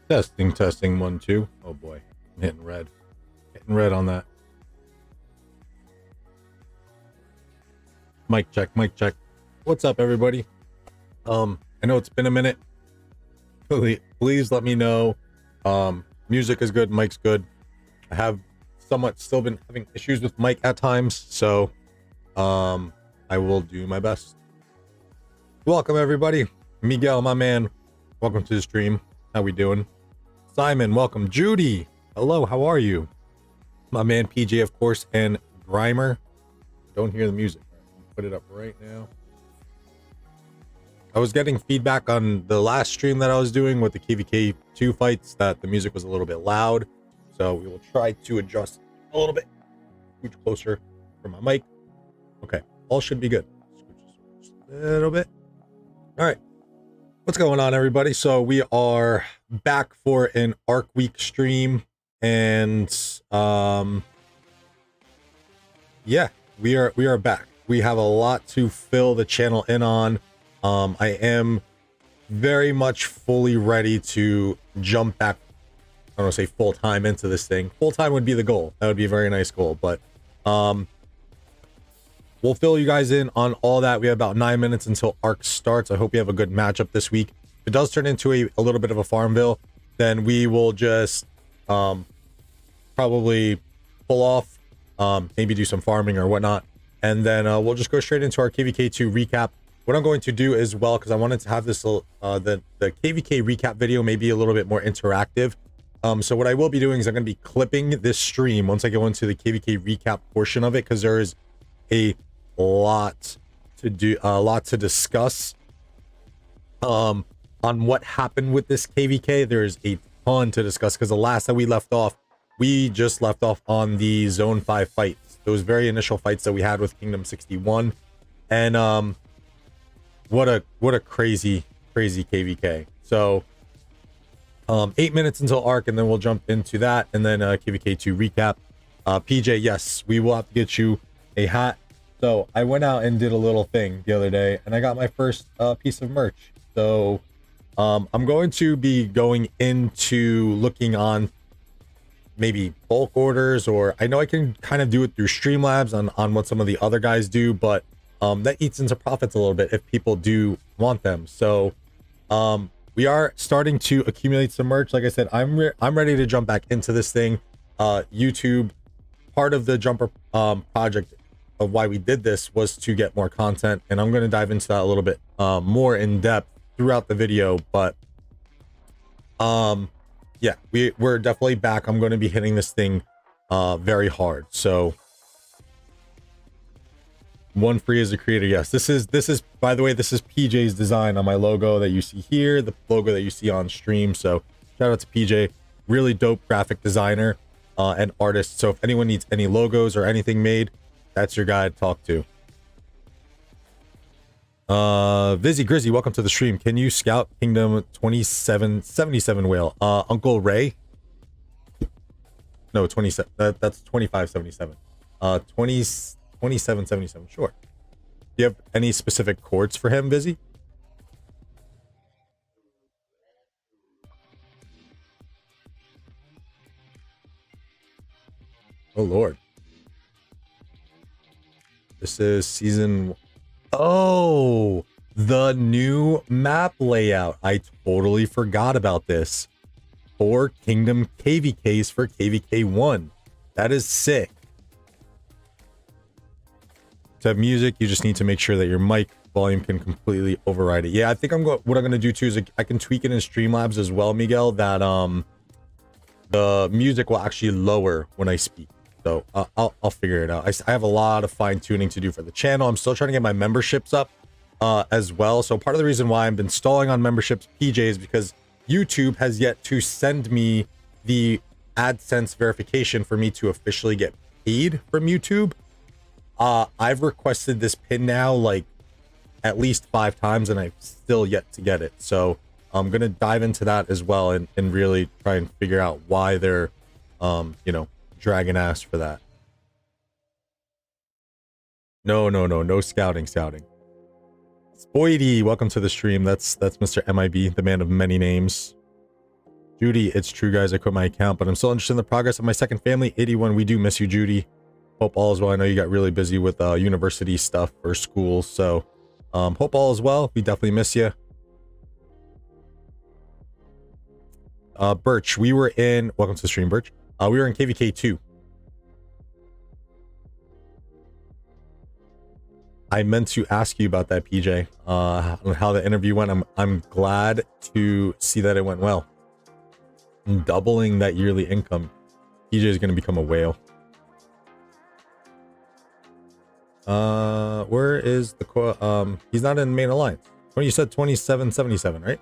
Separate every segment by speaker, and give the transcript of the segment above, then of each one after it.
Speaker 1: Testing, testing, 1, 2. Oh boy, I'm hitting red. Hitting red on that. Mic check, mic check. What's up, everybody? I know it's been a minute. Please let me know. Music is good, mic's good. I have somewhat still been having issues with mic at times, so I will do my best. Welcome, everybody. Miguel, my man. Welcome to the stream. How we doing? Simon, welcome. Judy, hello, how are you? My man PJ, of course, and Grimer. Don't hear the music. Put it up right now. I was getting feedback on the last stream that I was doing with the KVK 2 fights that the music was a little bit loud. So we will try to adjust a little bit. Scooch closer for my mic. Okay, all should be good. Scooch just a little bit. All right. What's going on, everybody? So we are back for an Arc Week stream, and yeah, we are back. We have a lot to fill the channel in on. I am very much fully ready to jump back. I don't want to say full time into this thing. Full time would be the goal. That would be a very nice goal, but we'll fill you guys in on all that. We have about 9 minutes until Arc starts. I hope you have a good matchup this week. If it does turn into a little bit of a Farmville, then we will just probably pull off, maybe do some farming or whatnot, and then we'll just go straight into our KVK2 recap. What I'm going to do as well, because I wanted to have this the KVK recap video maybe a little bit more interactive. So what I will be doing is I'm going to be clipping this stream once I go into the KVK recap portion of it, because there is a lot to do, a lot to discuss on what happened with this KVK. There's a ton to discuss, because the last that we left off, we just left off on the Zone 5 fights, those very initial fights that we had with Kingdom 61, and what a crazy KVK. So 8 minutes until Arc, and then we'll jump into that, and then KVK2 recap. PJ, yes, we will have to get you a hat. So I went out and did a little thing the other day, and I got my first piece of merch. So I'm going to be going into looking on maybe bulk orders, or I know I can kind of do it through Streamlabs on what some of the other guys do, but that eats into profits a little bit if people do want them. So we are starting to accumulate some merch. Like I said, I'm ready to jump back into this thing. YouTube, part of the jumper project of why we did this was to get more content, and I'm going to dive into that a little bit more in depth throughout the video. But yeah, we're definitely back. I'm going to be hitting this thing very hard. So one free as a creator. Yes, this is by the way, this is PJ's design on my logo that you see here, the logo that you see on stream. So shout out to PJ, really dope graphic designer and artist. So if anyone needs any logos or anything made, that's your guy to talk to. Vizzy Grizzy, welcome to the stream. Can you scout Kingdom 2777 whale? Uncle Ray? No, 27. That's 2577. 2777, sure. Do you have any specific chords for him, Vizzy? Oh Lord. This is season. Oh, the new map layout. I totally forgot about this. 4 Kingdom KVKs for KVK 1. That is sick. To have music, you just need to make sure that your mic volume can completely override it. Yeah, I think what I'm going to do too is I can tweak it in Streamlabs as well, Miguel, that the music will actually lower when I speak. So I'll figure it out. I have a lot of fine tuning to do for the channel. I'm still trying to get my memberships up as well. So part of the reason why I've been stalling on memberships, PJ, is because YouTube has yet to send me the AdSense verification for me to officially get paid from YouTube. I've requested this pin now like at least 5 times, and I've still yet to get it. So I'm gonna dive into that as well and really try and figure out why they're you know, dragging ass for that. No scouting. Spoidy, welcome to the stream. That's Mr. MIB, the man of many names. Judy, it's true, guys. I quit my account, but I'm still interested in the progress of my second family. 81. We do miss you, Judy. Hope all is well. I know you got really busy with university stuff or school, so hope all is well. We definitely miss you. Birch, we were in. Welcome to the stream, Birch. We were in KVK 2. I meant to ask you about that, PJ. On how the interview went. I'm glad to see that it went well. Doubling that yearly income. PJ is going to become a whale. Where is the he's not in main alliance. When you said 2777, right?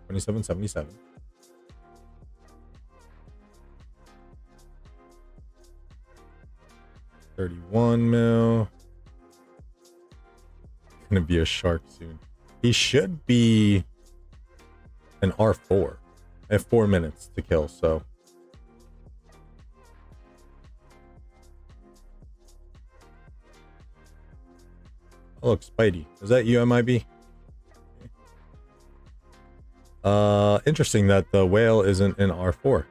Speaker 1: 2777. $31 mil. Gonna be a shark soon. He should be an R4. I have 4 minutes to kill, so. Oh, look, Spidey. Is that you, MIB? Interesting that the whale isn't in R4.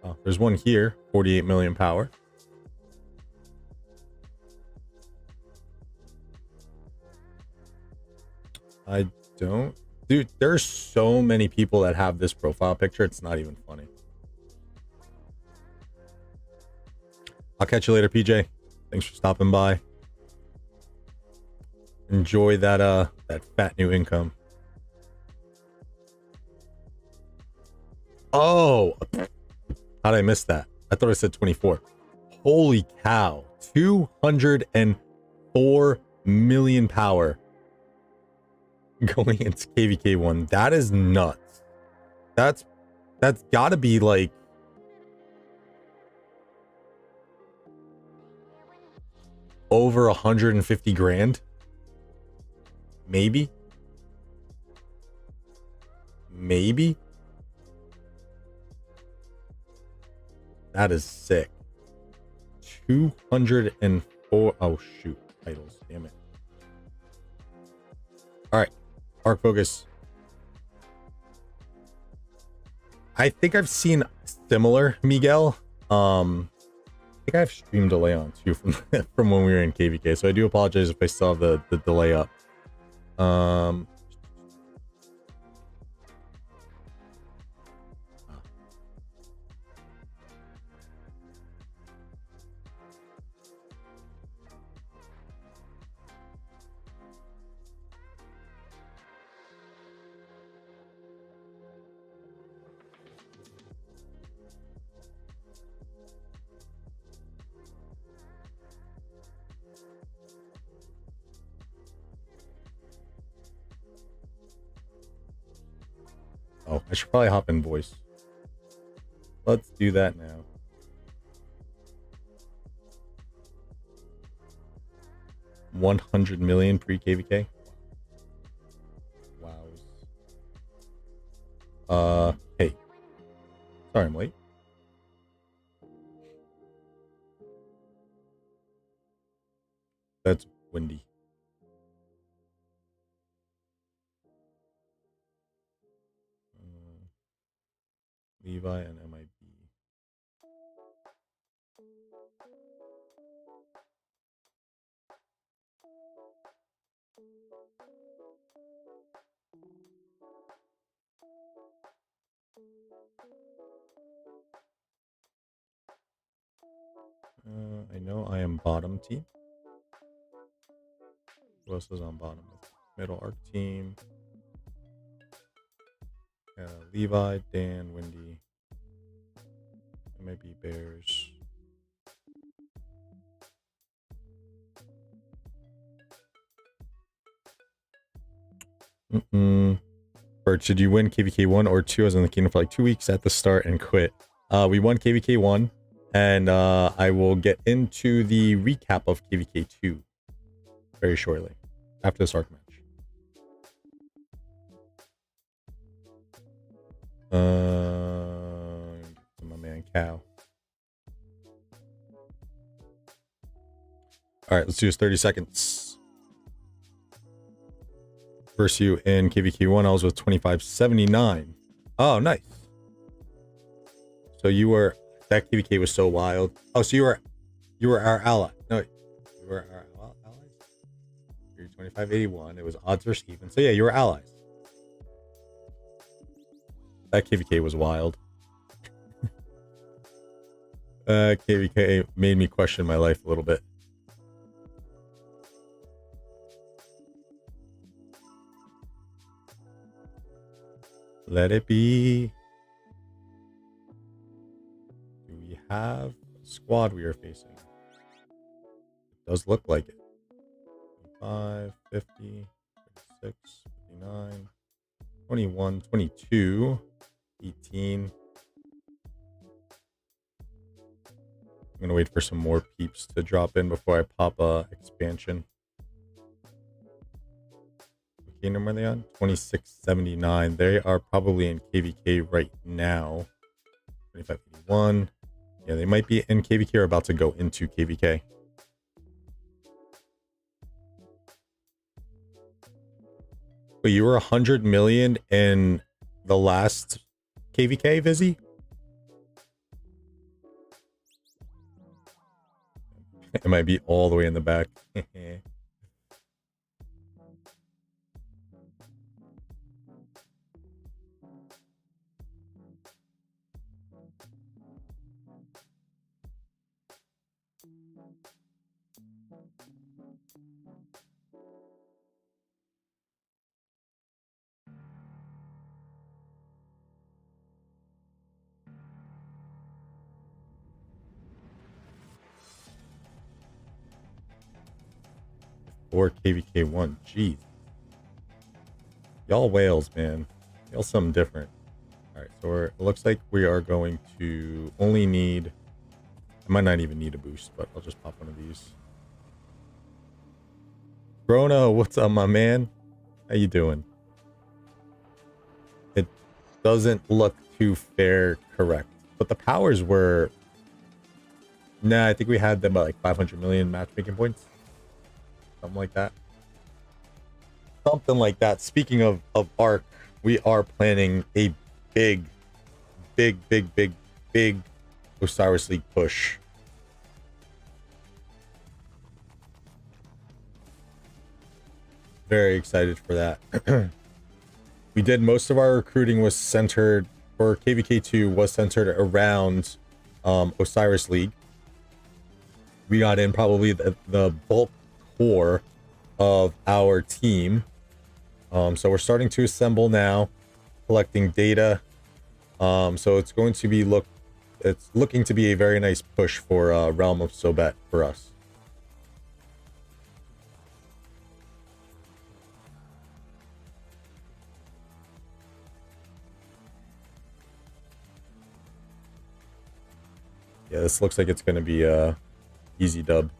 Speaker 1: Oh, there's one here, 48 million power. I don't... Dude, there's so many people that have this profile picture, it's not even funny. I'll catch you later, PJ. Thanks for stopping by. Enjoy that fat new income. Oh, how did I miss that? I thought I said 24. Holy cow. 204 million power going into KVK 1. That is nuts. That's gotta be like over 150 grand. Maybe. That is sick. 204. Oh shoot, titles, damn it. All right, arc focus. I think I've seen similar, Miguel. I think I have stream delay on too from from when we were in KVK, so I do apologize if I still have the delay up. Oh, I should probably hop in voice. Let's do that now. $100 million pre-KVK. Wow. Hey. Sorry, I'm late. That's windy. Levi and MIB. I know I am bottom team. Who else is on bottom? Middle arc team. Levi, Dan, Wendy. Maybe Bears. Birch, did you win KVK 1 or 2? I was in the kingdom for like 2 weeks at the start and quit. We won KVK 1, and I will get into the recap of KVK 2 very shortly after this arc match. My man Cow. All right, let's do this 30 seconds. Versus you in KVK1, I was with 2579. Oh, nice. So you were, that KVK was so wild. Oh, so you were our ally. No, you were our allies. You're 2581. It was odds versus even. So yeah, you were allies. That KVK was wild. KVK made me question my life a little bit. Let it be. Do we have a squad we are facing? It does look like it. 5, 50, 56, 59, 21, 22, 18. I'm gonna wait for some more peeps to drop in before I pop a expansion. What kingdom are they on? 2679. They are probably in KVK right now. 2581. Yeah, they might be in KVK or about to go into KVK. But you were 100 million in the last KVK, Vizzy? It might be all the way in the back. 4 KVK1. Jeez. Y'all whales, man. Y'all something different. Alright, so it looks like we are going to only need... I might not even need a boost, but I'll just pop one of these. Brono, what's up, my man? How you doing? It doesn't look too fair correct. But the powers were... Nah, I think we had them at like 500 million matchmaking points. Something like that. Something like that. Speaking of ARC, we are planning a big Osiris League push. Very excited for that. We did most of our recruiting was centered, for KVK2 was centered around Osiris League. We got in probably the bulk core of our team. So we're starting to assemble now, collecting data. So it's going to be it's looking to be a very nice push for Realm of Sobet for us. Yeah, this looks like it's going to be a easy dub.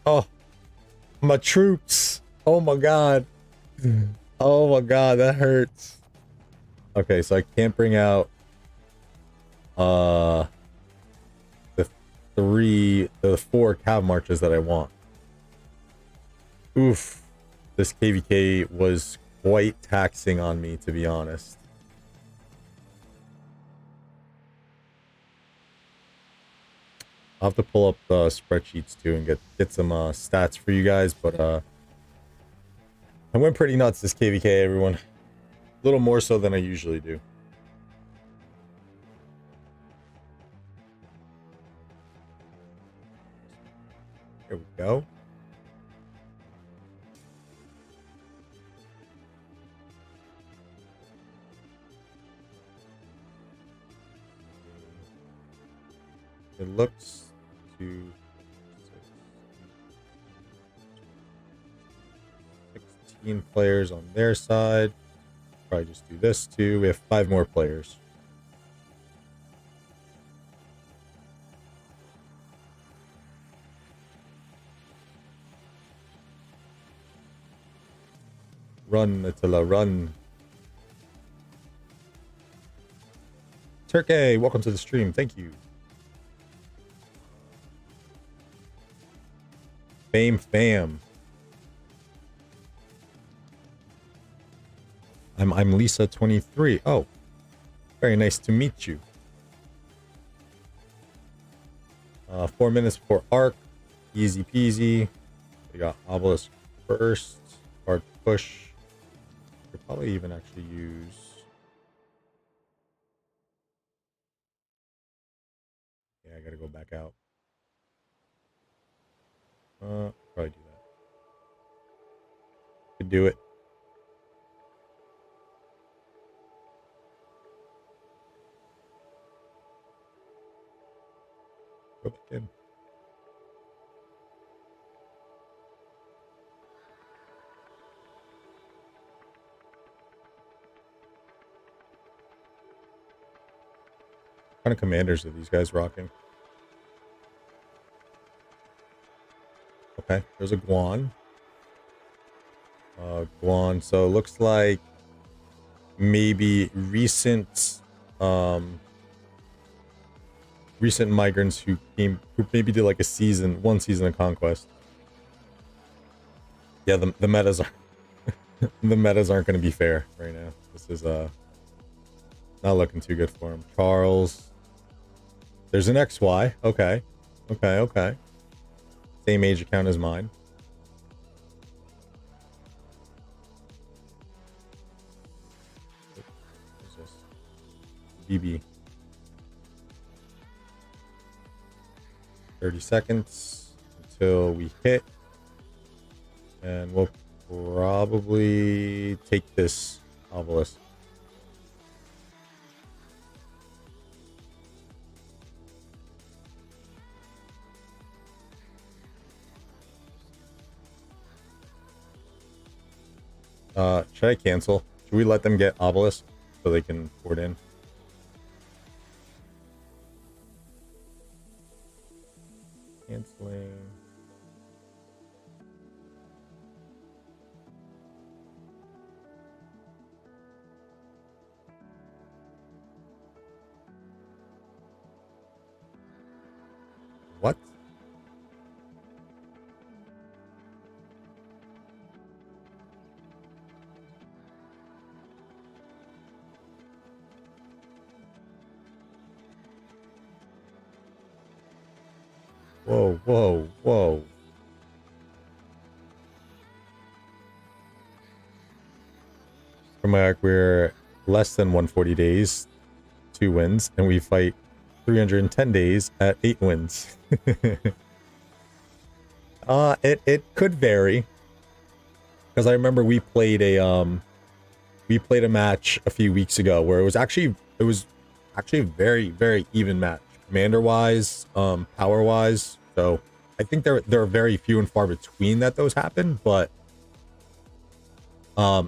Speaker 1: Oh, my troops. Oh my god. Oh my god, that hurts. Okay, so I can't bring out the 4 cav marches that I want. Oof. This KVK was quite taxing on me, to be honest. I'll have to pull up the spreadsheets too and get some stats for you guys, but I went pretty nuts this KVK, everyone. A little more so than I usually do. Here we go. It looks to 16 players on their side. Probably just do this too. We have 5 more players. Run, Attila, run. Turkey, welcome to the stream. Thank you. Fam. I'm Lisa 23. Oh, very nice to meet you. 4 minutes before arc. Easy peasy. We got obelisk first. Hard push. Could probably even actually use. Yeah, I gotta go back out. Probably do that. Could do it. Go back in. What kind of commanders are these guys rocking? Okay, there's a Guan. Guan. So it looks like maybe recent migrants who maybe did like one season of Conquest. Yeah, the metas are the metas aren't going to be fair right now. This is not looking too good for him. Charles. There's an XY. Okay. Same age account as mine. What's this? BB. 30 seconds until we hit. And we'll probably take this obelisk. Should I cancel? Should we let them get obelisk so they can port in? Canceling. What? Whoa. For my arc, we're less than 140 days, 2 wins, and we fight 310 days at 8 wins. It could vary. Because I remember we played a match a few weeks ago where it was actually a very, very even match. Commander wise, power wise. So I think there are very few and far between that those happen, but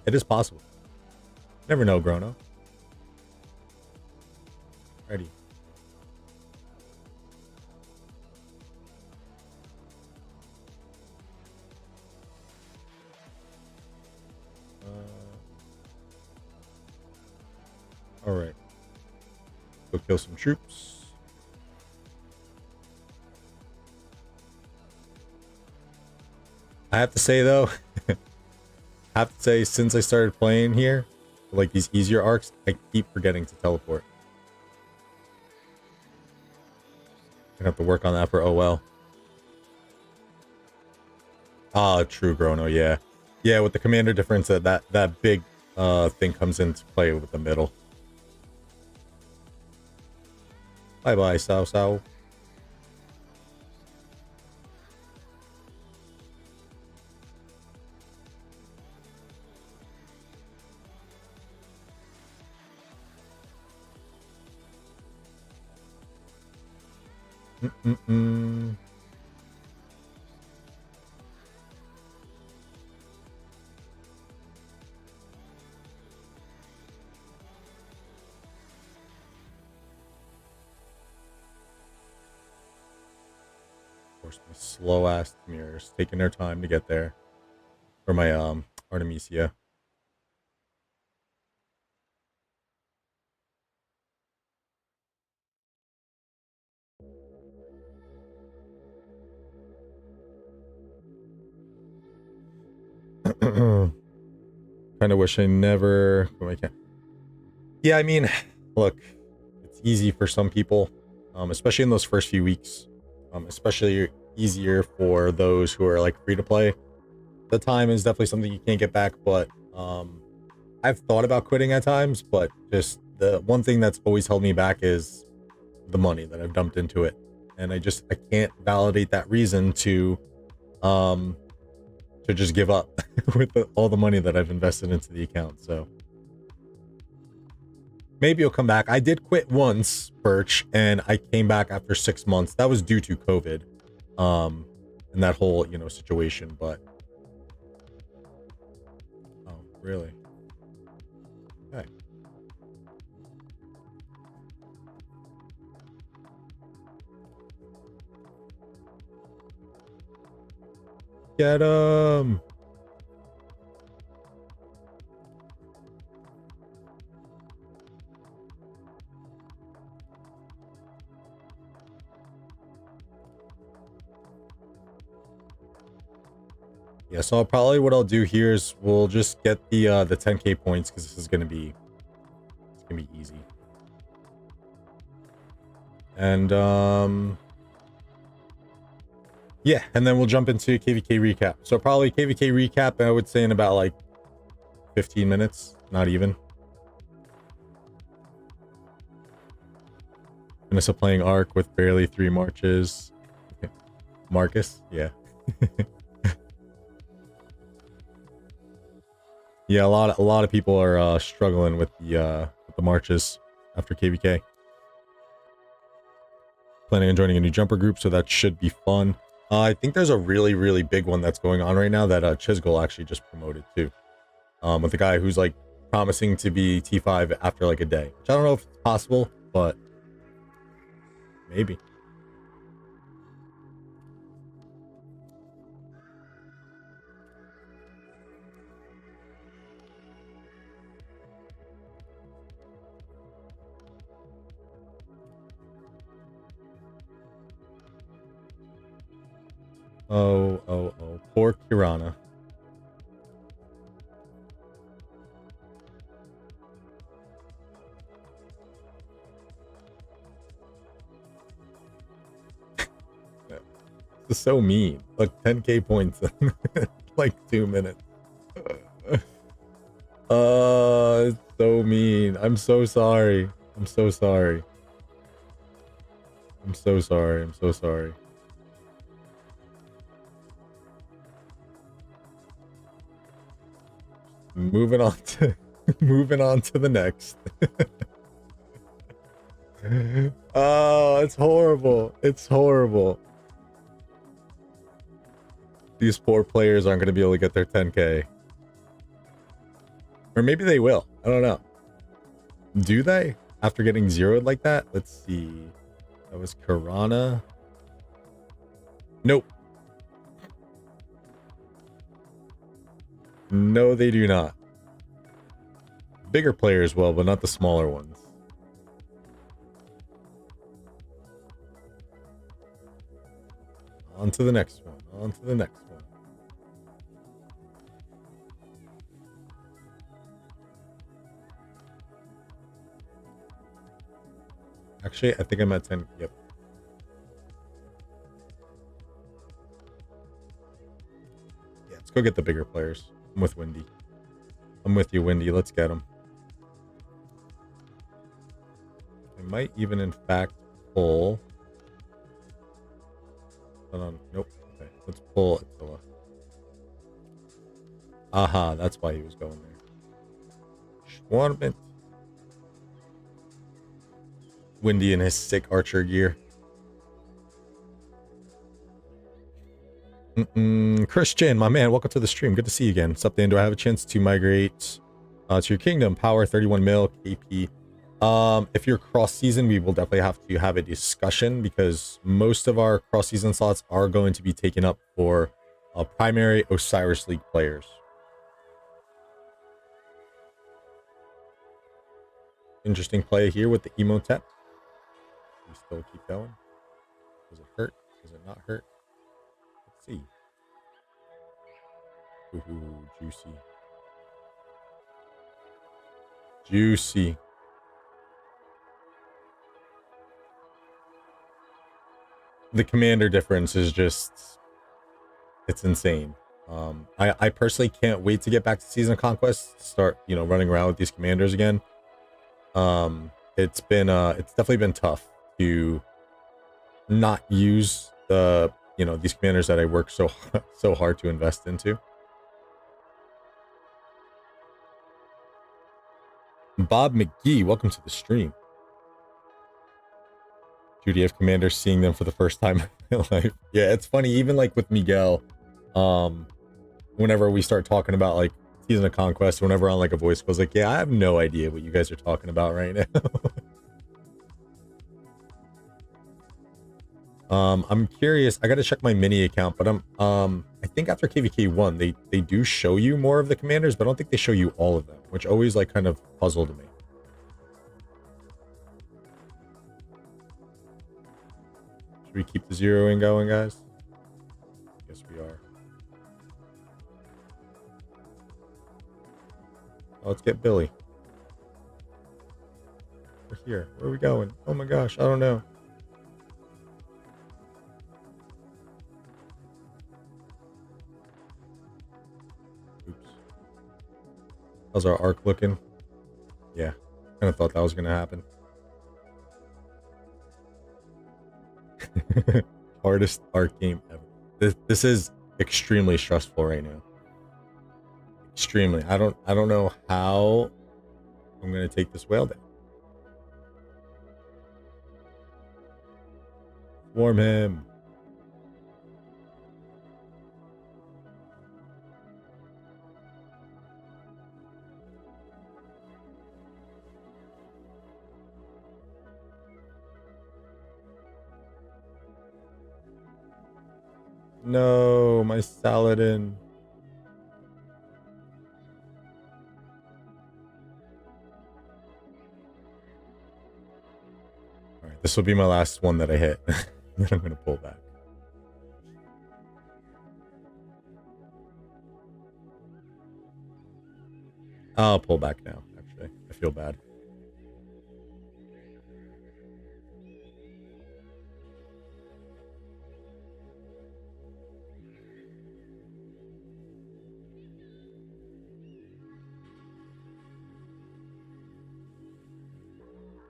Speaker 1: it is possible. Never know, Grono. Ready. All right. Go kill some troops. I have to say though, since I started playing here, like these easier arcs, I keep forgetting to teleport. I have to work on that for OL. Ah, true, Grono. Yeah. With the commander difference, that big thing comes into play with the middle. Bye, Sao. Of course, my slow ass mirrors taking their time to get there. For my Artemisia. Kind of wish I never. Oh, I can't. Yeah, I mean, look, it's easy for some people, especially in those first few weeks. Especially easier for those who are like free to play. The time is definitely something you can't get back, but I've thought about quitting at times, but just the one thing that's always held me back is the money that I've dumped into it, and I can't validate that reason um to just give up with all the money that I've invested into the account. So maybe it'll come back. I did quit once, Birch, and I came back after 6 months. That was due to COVID, and that whole situation. But oh, really? Okay. Get 'em. Yeah, so what I'll do here is we'll just get the 10K points because this is gonna be easy. And yeah, and then we'll jump into KVK recap. So probably KVK recap, I would say in about like 15 minutes, not even. Finish up playing Arc with barely 3 marches. Marcus, yeah. Yeah, a lot of people are struggling with the marches after KVK. Planning on joining a new jumper group, so that should be fun. I think there's a really big one that's going on right now that Chisgul actually just promoted too. With the guy who's like promising to be T5 after like a day, which I don't know if it's possible, but maybe. Oh, poor Kirana. This is so mean. Like 10K points in like 2 minutes. It's so mean. I'm so sorry. I'm so sorry. I'm so sorry. I'm so sorry. Moving on to moving on to the next. Oh, it's horrible. It's horrible. These poor players aren't going to be able to get their 10K. Or maybe they will. I don't know. Do they? After getting zeroed like that? Let's see. That was Karana. Nope. No, they do not. Bigger players will, but not the smaller ones. On to the next one. On to the next one. Actually, I think I'm at 10. Yep. Yeah, let's go get the bigger players. I'm with Windy. I'm with you, Windy. Let's get them. I might even, in fact, pull. Hold on. Nope. Okay. Let's pull Attila. Aha, that's why he was going there. Schwarmant. Windy in his sick archer gear. Christian, my man, welcome to the stream. Good to see you again. What's up, Dan? Do I have a chance to migrate to your kingdom? Power 31 mil KP. If you're cross season, we will definitely have to have a discussion because most of our cross season slots are going to be taken up for primary Osiris League players. Interesting play here with the Emotep. We still keep going. Does it hurt? Does it not hurt? Let's see. Ooh, juicy. Juicy. The commander difference is just, it's insane. I personally can't wait to get back to Season of Conquest, start, you know, running around with these commanders again. It's definitely been tough to not use the, you know, these commanders that I work so hard to invest into. Bob McGee, welcome to the stream. QDF commanders, seeing them for the first time in my life. Yeah, it's funny, even like with Miguel, whenever we start talking about like Season of Conquest, whenever on like a voice goes like, yeah, I have no idea what you guys are talking about right now. I'm curious. I got to check my mini account, but I think after KVK 1, they do show you more of the commanders, but I don't think they show you all of them, which always like kind of puzzled me. Should we keep the zeroing going, guys? Yes, we are. Oh, let's get Billy. We're here. Where are we going? Oh my gosh, I don't know. Oops. How's our arc looking? Yeah, kind of thought that was going to happen. Hardest arc game ever. This is extremely stressful right now. Extremely. I don't know how I'm going to take this whale down. Swarm him. No, my Saladin. All right, this will be my last one that I hit. Then I'm going to pull back. I'll pull back now, actually. I feel bad.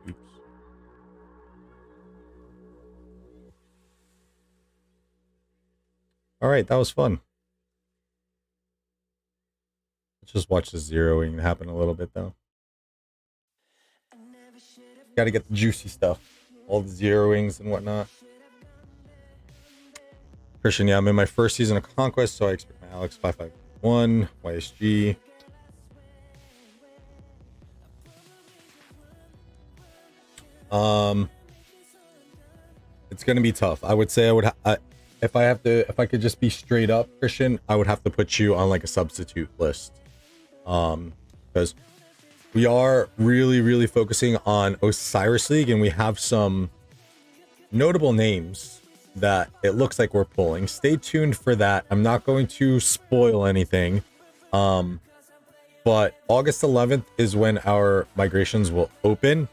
Speaker 1: Oops. All right, that was fun. Let's just watch the zeroing happen a little bit, though. Got to get the juicy stuff. All the zeroings and whatnot. Christian, yeah, I'm in my first season of Conquest, so I expect my Alex 551, YSG. It's gonna be tough. I would say if I could just be straight up, Christian, I would have to put you on like a substitute list. Because we are really focusing on Osiris League, and we have some notable names that it looks like we're pulling. Stay tuned for that. I'm not going to spoil anything. But August 11th is when our migrations will open.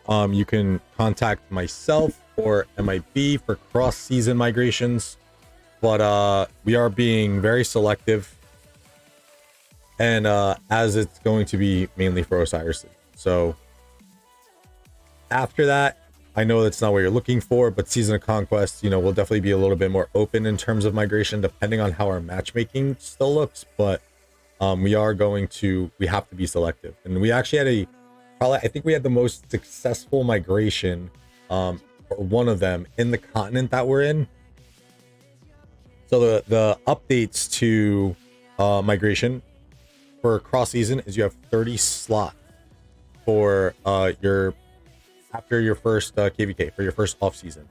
Speaker 1: You can contact myself or MIB for cross-season migrations, but we are being very selective, and as it's going to be mainly for Osiris League. So after that, I know that's not what you're looking for, but Season of Conquest, you know, will definitely be a little bit more open in terms of migration, depending on how our matchmaking still looks. But we have to be selective, and we actually had I think we had the most successful migration, or one of them, in the continent that we're in. So the updates to migration for cross season is you have 30 slots for after your first KVK, for your first off season.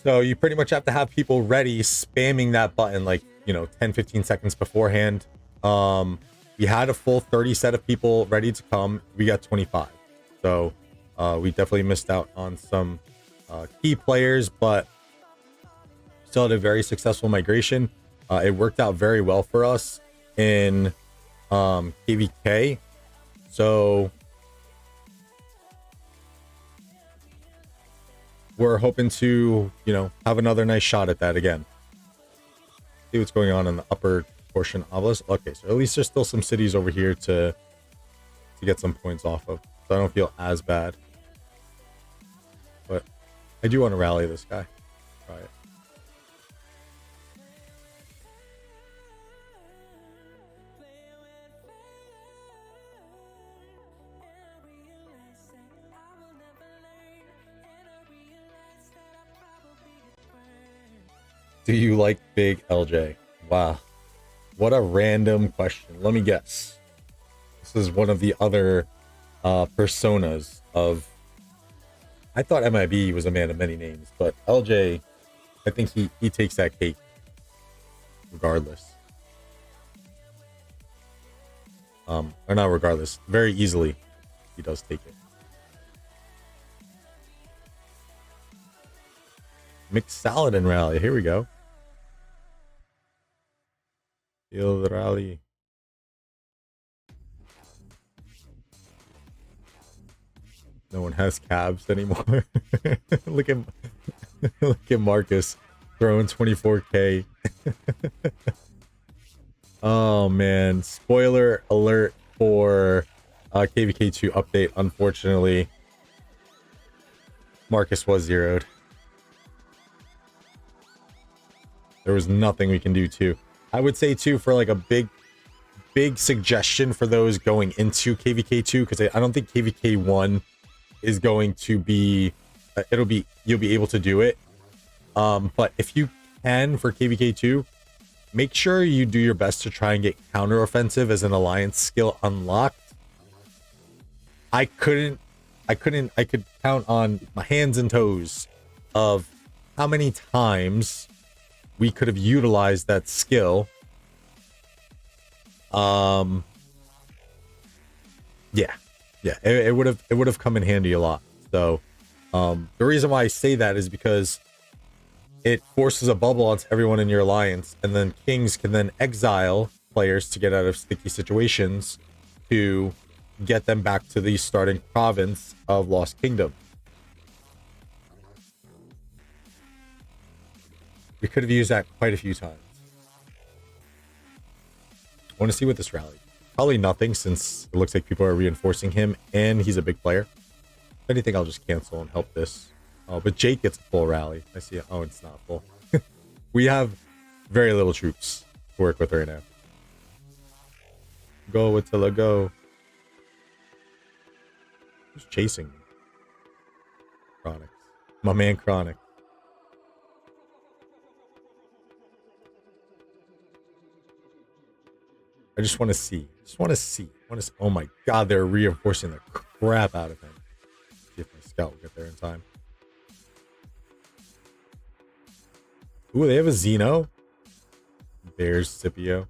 Speaker 1: So you pretty much have to have people ready, spamming that button like, you know, 10-15 seconds beforehand. We had a full 30 set of people ready to come. We got 25. So we definitely missed out on some key players, but still had a very successful migration. It worked out very well for us in KVK. So we're hoping to, you know, have another nice shot at that again. See what's going on in the upper portion of us. Okay, so at least there's still some cities over here to get some points off of. So I don't feel as bad. But I do want to rally this guy. Try it. Do you like Big LJ? Wow. What a random question. Let me guess. This is one of the other personas of... I thought MIB was a man of many names, but LJ, I think he takes that cake regardless. Or not regardless. Very easily, he does take it. Mixed salad and rally. Here we go. Feel the rally. No one has cabs anymore. look at Marcus throwing 24K. Oh man, spoiler alert for KVK2 update. Unfortunately, Marcus was zeroed. There was nothing we can do too. I would say too, for like a big suggestion for those going into KVK2, because I don't think KVK1 is going to be you'll be able to do it, but if you can for KVK2, make sure you do your best to try and get counteroffensive as an alliance skill unlocked. I could count on my hands and toes of how many times we could have utilized that skill. Yeah, it would have come in handy a lot. So the reason why I say that is because it forces a bubble onto everyone in your alliance, and then kings can then exile players to get out of sticky situations to get them back to the starting province of Lost Kingdom. We could have used that quite a few times. I want to see what this rally. Probably nothing, since it looks like people are reinforcing him and he's a big player. If anything, I'll just cancel and help this. Oh, but Jake gets a full rally. I see it. Oh, it's not full. We have very little troops to work with right now. Go, Attila, go. Who's chasing me? Chronic. My man Chronic. I just want to see. Oh my god, they're reinforcing the crap out of him. See if my scout will get there in time. Ooh, they have a Xeno. Bears Scipio.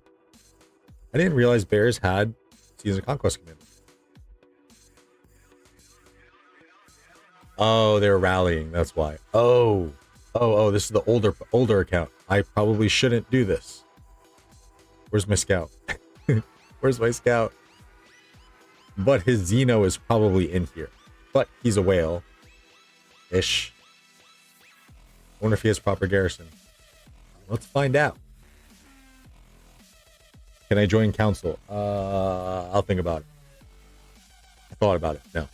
Speaker 1: I didn't realize Bears had Season of Conquest Commander. Oh, they're rallying. That's why. Oh, this is the older account. I probably shouldn't do this. Where's my scout? Where's my scout? But his Xeno is probably in here. But he's a whale. Ish. I wonder if he has proper garrison. Let's find out. Can I join council? I'll think about it. I thought about it. No.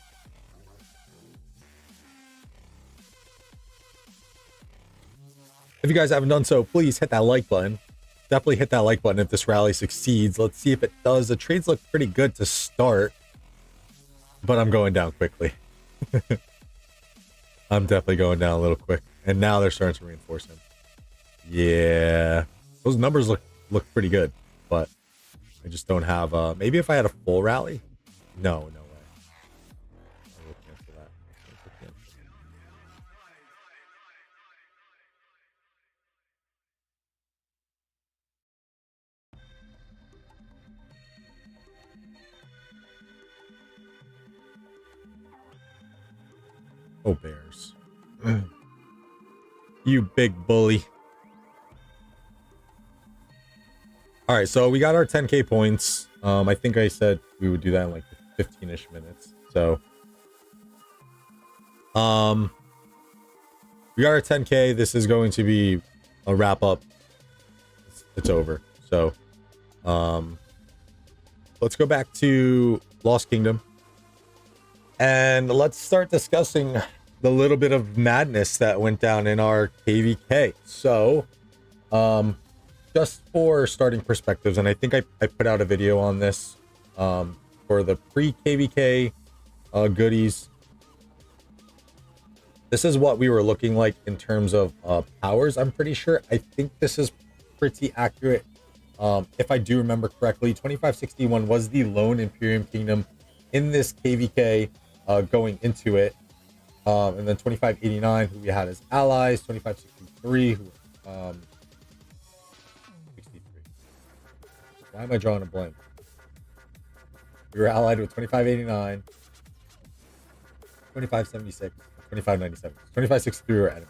Speaker 1: If you guys haven't done so, please hit that like button. Definitely hit that like button if this rally succeeds. Let's see if it does. The trades look pretty good to start, but I'm going down quickly. I'm definitely going down a little quick. And now they're starting to reinforce him. Yeah. Those numbers look pretty good, but I just don't have maybe if I had a full rally? No way. I will cancel that. Oh, Bears. You big bully. All right, so we got our 10k points. I think I said we would do that in like 15ish minutes. So we got our 10k. This is going to be a wrap up. It's over. So let's go back to Lost Kingdom and let's start discussing the little bit of madness that went down in our KVK. So just for starting perspectives, and I think I put out a video on this for the pre-KVK goodies. This is what we were looking like in terms of powers. I'm pretty sure. I think this is pretty accurate. If I do remember correctly, 2561 was the lone Imperium Kingdom in this KVK going into it. And then 2589, who we had as allies, 2563, who 63. Why am I drawing a blank? We were allied with 2589, 2576, 2597. 2563 were enemy.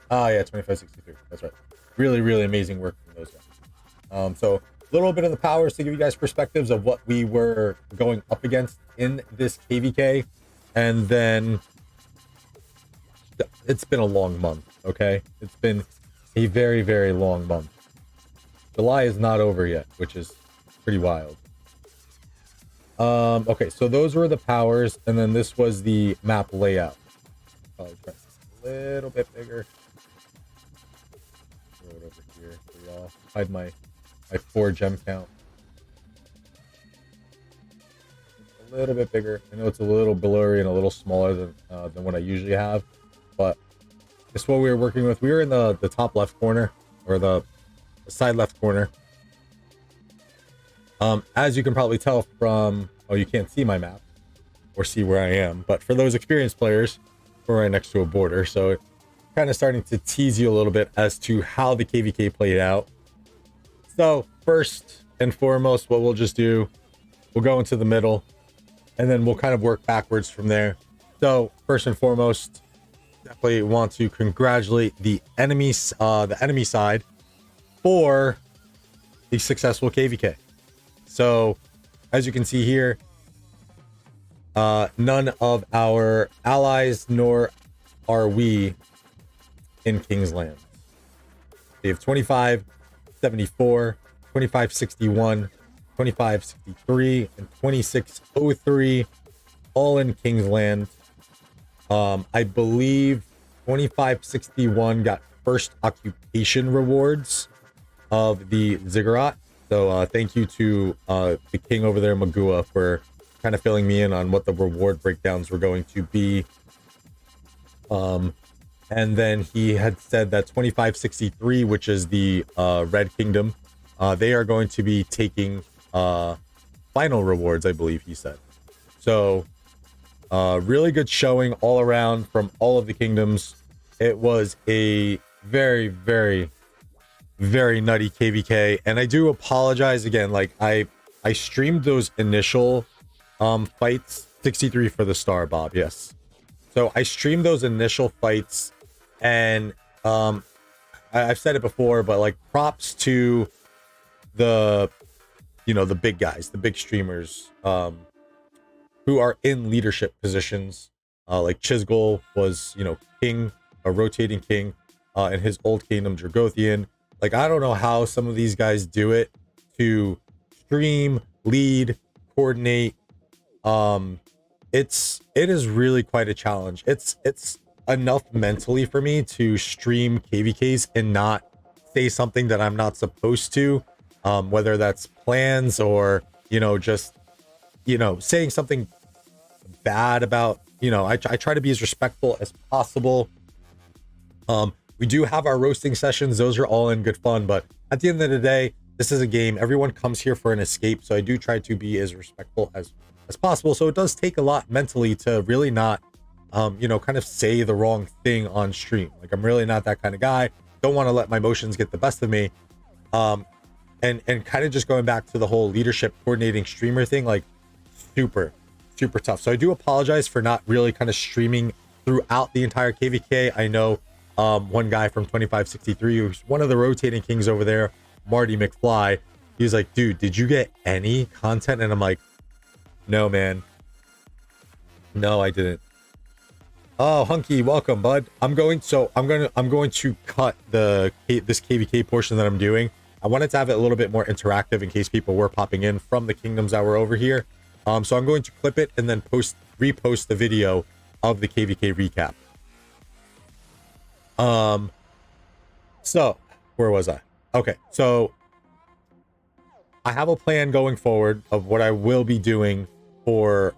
Speaker 1: Yeah, 2563. That's right. Really, really amazing work from those guys. So a little bit of the powers to give you guys perspectives of what we were going up against in this KVK. And then it's been a long month, okay? It's been a very, very long month. July is not over yet, which is pretty wild. Okay, so those were the powers, and then this was the map layout. Probably try this a little bit bigger. Throw it over here for y'all. Hide my 4 gem count. A little bit bigger. I know it's a little blurry and a little smaller than what I usually have, but this is what we were working with. We were in the top left corner, or the side left corner. As you can probably tell from, oh, you can't see my map or see where I am, but for those experienced players, we're right next to a border, so it's kind of starting to tease you a little bit as to how the KVK played out. So first and foremost, what we'll just do, we'll go into the middle, and then we'll kind of work backwards from there. So first and foremost, definitely want to congratulate the enemy side for the successful KVK. So as you can see here, none of our allies nor are we in King's Land. They have 2574, 2561, 2563, and 2603, all in King's Land. I believe 2561 got first occupation rewards of the ziggurat. So thank you to the king over there, Magua, for kind of filling me in on what the reward breakdowns were going to be. And then he had said that 2563, which is the Red Kingdom, they are going to be taking final rewards, I believe he said. So really good showing all around from all of the kingdoms. It was a very, very, very nutty KVK, and I do apologize again. Like I streamed those initial fights. 63 for the star, Bob. Yes. So I streamed those initial fights, and I've said it before, but like props to the the big guys, the big streamers who are in leadership positions. Like Chisgul was king, a rotating king in his old kingdom, Dragothian. Like, I don't know how some of these guys do it to stream, lead, coordinate. It is really quite a challenge. It's enough mentally for me to stream KVKs and not say something that I'm not supposed to, whether that's plans or just saying something bad about I try to be as respectful as possible. We do have our roasting sessions. Those are all in good fun, but at the end of the day, this is a game. Everyone comes here for an escape, so I do try to be as respectful as possible. So it does take a lot mentally to really not kind of say the wrong thing on stream. Like, I'm really not that kind of guy. Don't want to let my emotions get the best of me. And kind of just going back to the whole leadership coordinating streamer thing, like super tough. So I do apologize for not really kind of streaming throughout the entire KVK. I know one guy from 2563, who's one of the rotating kings over there, Marty McFly. He's like, dude, did you get any content? And I'm like, no, man. No, I didn't. Oh, Hunky, welcome, bud. I'm going to cut this KVK portion that I'm doing. I wanted to have it a little bit more interactive in case people were popping in from the kingdoms that were over here. So I'm going to clip it and then repost the video of the KVK recap. So where was I? Okay, so I have a plan going forward of what I will be doing for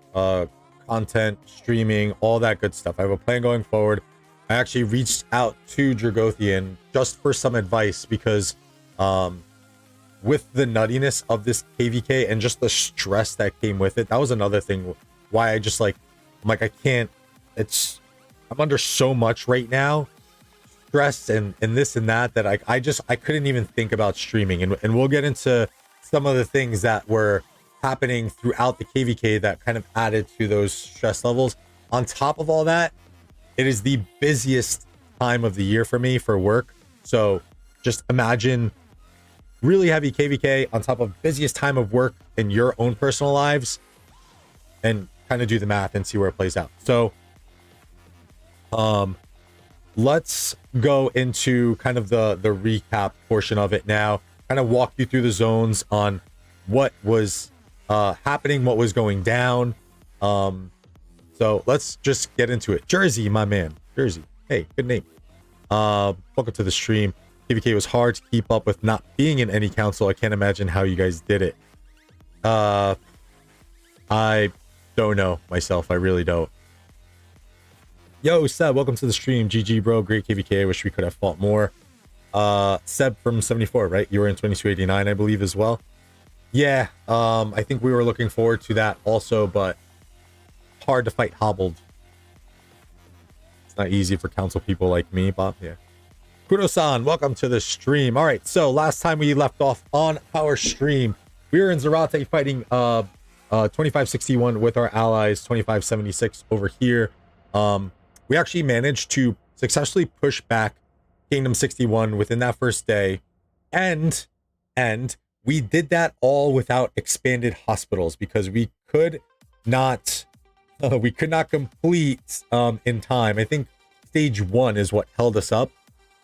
Speaker 1: content, streaming, all that good stuff. I have a plan going forward. I actually reached out to Dragothian just for some advice because with the nuttiness of this KVK and just the stress that came with it, that was another thing why I just like, I'm like, I can't, I'm under so much right now, stress and this and that I couldn't even think about streaming. And we'll get into some of the things that were happening throughout the KVK that kind of added to those stress levels. On top of all that, it is the busiest time of the year for me for work. So just imagine really heavy KVK on top of busiest time of work in your own personal lives, and kind of do the math and see where it plays out. So let's go into kind of the recap portion of it now, kind of walk you through the zones on what was happening, what was going down. So let's just get into it. Jersey, my man. Jersey. Hey, good name. Welcome to the stream. KVK was hard to keep up with not being in any council. I can't imagine how you guys did it. I don't know myself. I really don't. Yo, Seb, welcome to the stream. GG, bro. Great KVK. I wish we could have fought more. Seb from 74, right? You were in 2289, I believe, as well. Yeah, I think we were looking forward to that also, but hard to fight hobbled. It's not easy for council people like me, Bob. Yeah. Kudo-san, welcome to the stream. All right, so last time we left off on our stream, we were in Zarate fighting 2561 with our allies, 2576 over here. We actually managed to successfully push back Kingdom 61 within that first day, and we did that all without expanded hospitals because we could not complete in time. I think stage 1 is what held us up,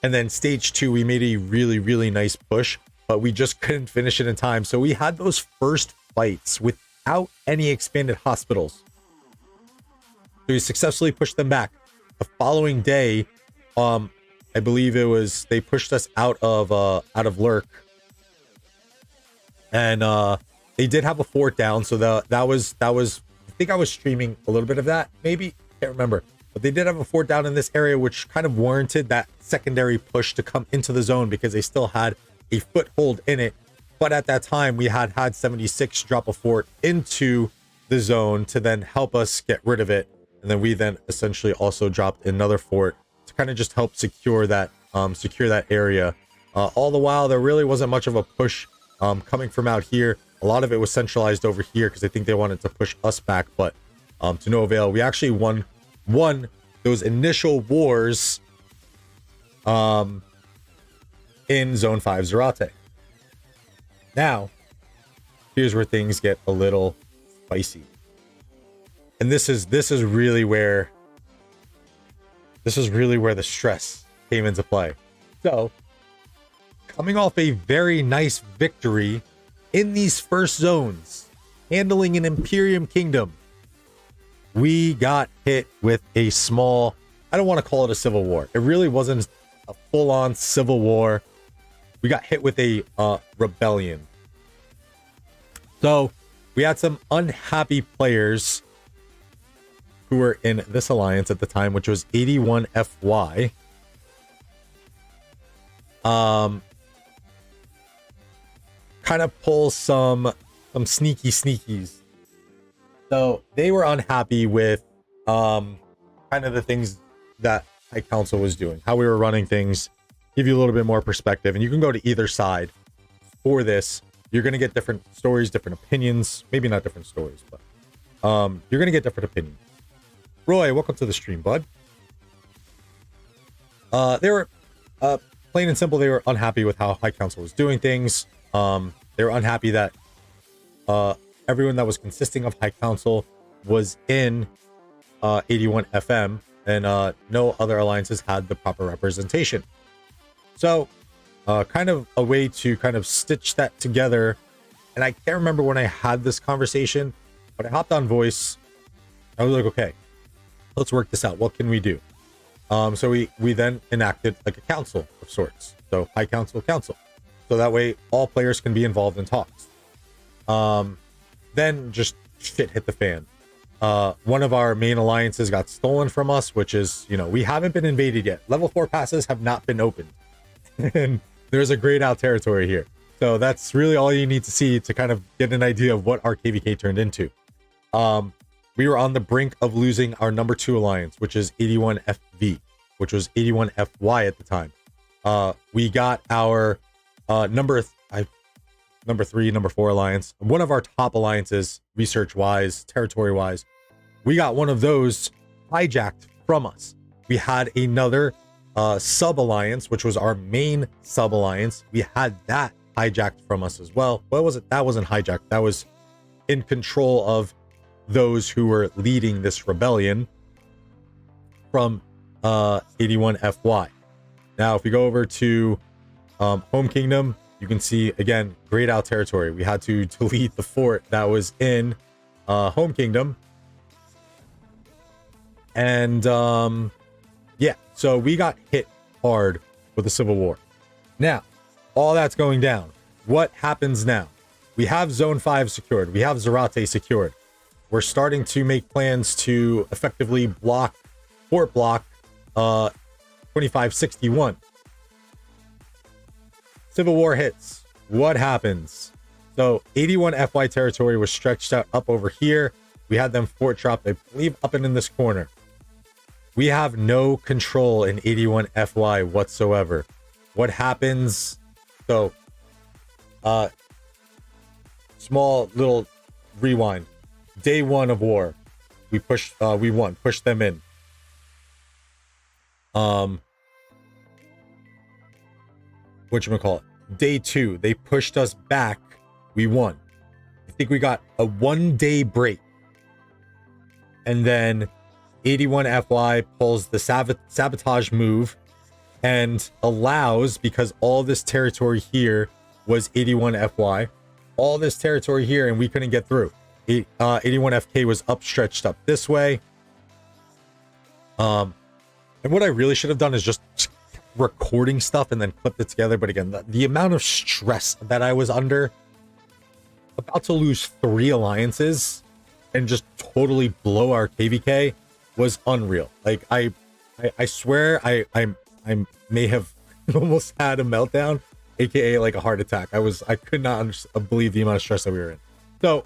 Speaker 1: and then stage 2 we made a really nice push, but we just couldn't finish it in time. So we had those first fights without any expanded hospitals, so we successfully pushed them back. The following day, I believe it was, they pushed us out of Lurk, and they did have a fort down, so that was I think I was streaming a little bit of that, maybe, can't remember, but they did have a fort down in this area, which kind of warranted that secondary push to come into the zone because they still had a foothold in it. But at that time we had 76 drop a fort into the zone to then help us get rid of it, and then we then essentially also dropped another fort to kind of just help secure that area. All the while there really wasn't much of a push coming from out here. A lot of it was centralized over here because I think they wanted to push us back, but to no avail. We actually won those initial wars in Zone 5 Zarate. Now, here's where things get a little spicy. And this is really where the stress came into play. So, coming off a very nice victory in these first zones, handling an Imperium Kingdom, we got hit with a small, I don't want to call it a civil war. It really wasn't a full-on civil war. We got hit with a rebellion. So we had some unhappy players who were in this alliance at the time, which was 81FY. Kind of pull some sneakies. So they were unhappy with kind of the things that High Council was doing, how we were running things, give you a little bit more perspective. And you can go to either side for this. You're going to get different stories, different opinions, maybe not different stories, but you're going to get different opinions. Roy, welcome to the stream, bud. They were plain and simple. They were unhappy with how High Council was doing things. They were unhappy that everyone that was consisting of High Council was in 81 FM, and no other alliances had the proper representation. So kind of a way to kind of stitch that together. And I can't remember when I had this conversation, but I hopped on voice. I was like, okay, let's work this out. What can we do? So we then enacted like a council of sorts. So High Council, council. So that way all players can be involved in talks. Then just shit hit the fan. One of our main alliances got stolen from us, which is, you know, we haven't been invaded yet. Level 4 passes have not been opened. And there's a grayed out territory here. So that's really all you need to see to kind of get an idea of what our KVK turned into. We were on the brink of losing our number 2 alliance, which is 81FV, which was 81FY at the time. We got our number 3, number 4 alliance, one of our top alliances, research-wise, territory-wise. We got one of those hijacked from us. We had another sub-alliance, which was our main sub-alliance. We had that hijacked from us as well. What was it? That wasn't hijacked. That was in control of those who were leading this rebellion from 81FY. Now, if we go over to Home Kingdom, you can see, again, grayed out territory. We had to delete the fort that was in Home Kingdom. And yeah, so we got hit hard with the Civil War. Now, all that's going down. What happens now? We have Zone 5 secured. We have Zarate secured. We're starting to make plans to effectively block, fort block 2561. Civil War hits. What happens? So 81 FY territory was stretched out up over here. We had them fort dropped, I believe, up and in this corner. We have no control in 81 FY whatsoever. What happens? So small little rewind. Day 1 of war, we won, pushed them in. Whatchamacallit? Day 2, they pushed us back. We won. I think we got a 1-day break. And then 81 FY pulls the sabotage move and allows, because all this territory here was 81 FY, all this territory here, and we couldn't get through. 81 FK was stretched up this way. And what I really should have done is just recording stuff and then clipped it together. But again, the amount of stress that I was under, about to lose 3 alliances and just totally blow our KVK, was unreal. Like I swear I may have almost had a meltdown, aka like a heart attack. I could not believe the amount of stress that we were in. So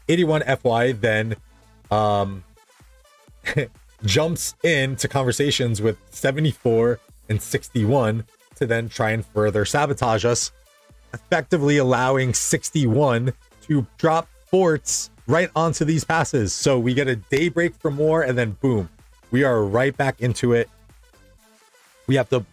Speaker 1: 81 FY then jumps into conversations with 74 and 61 to then try and further sabotage us, effectively allowing 61 to drop forts right onto these passes. So we get a day break from war, and then boom, we are right back into it. We have to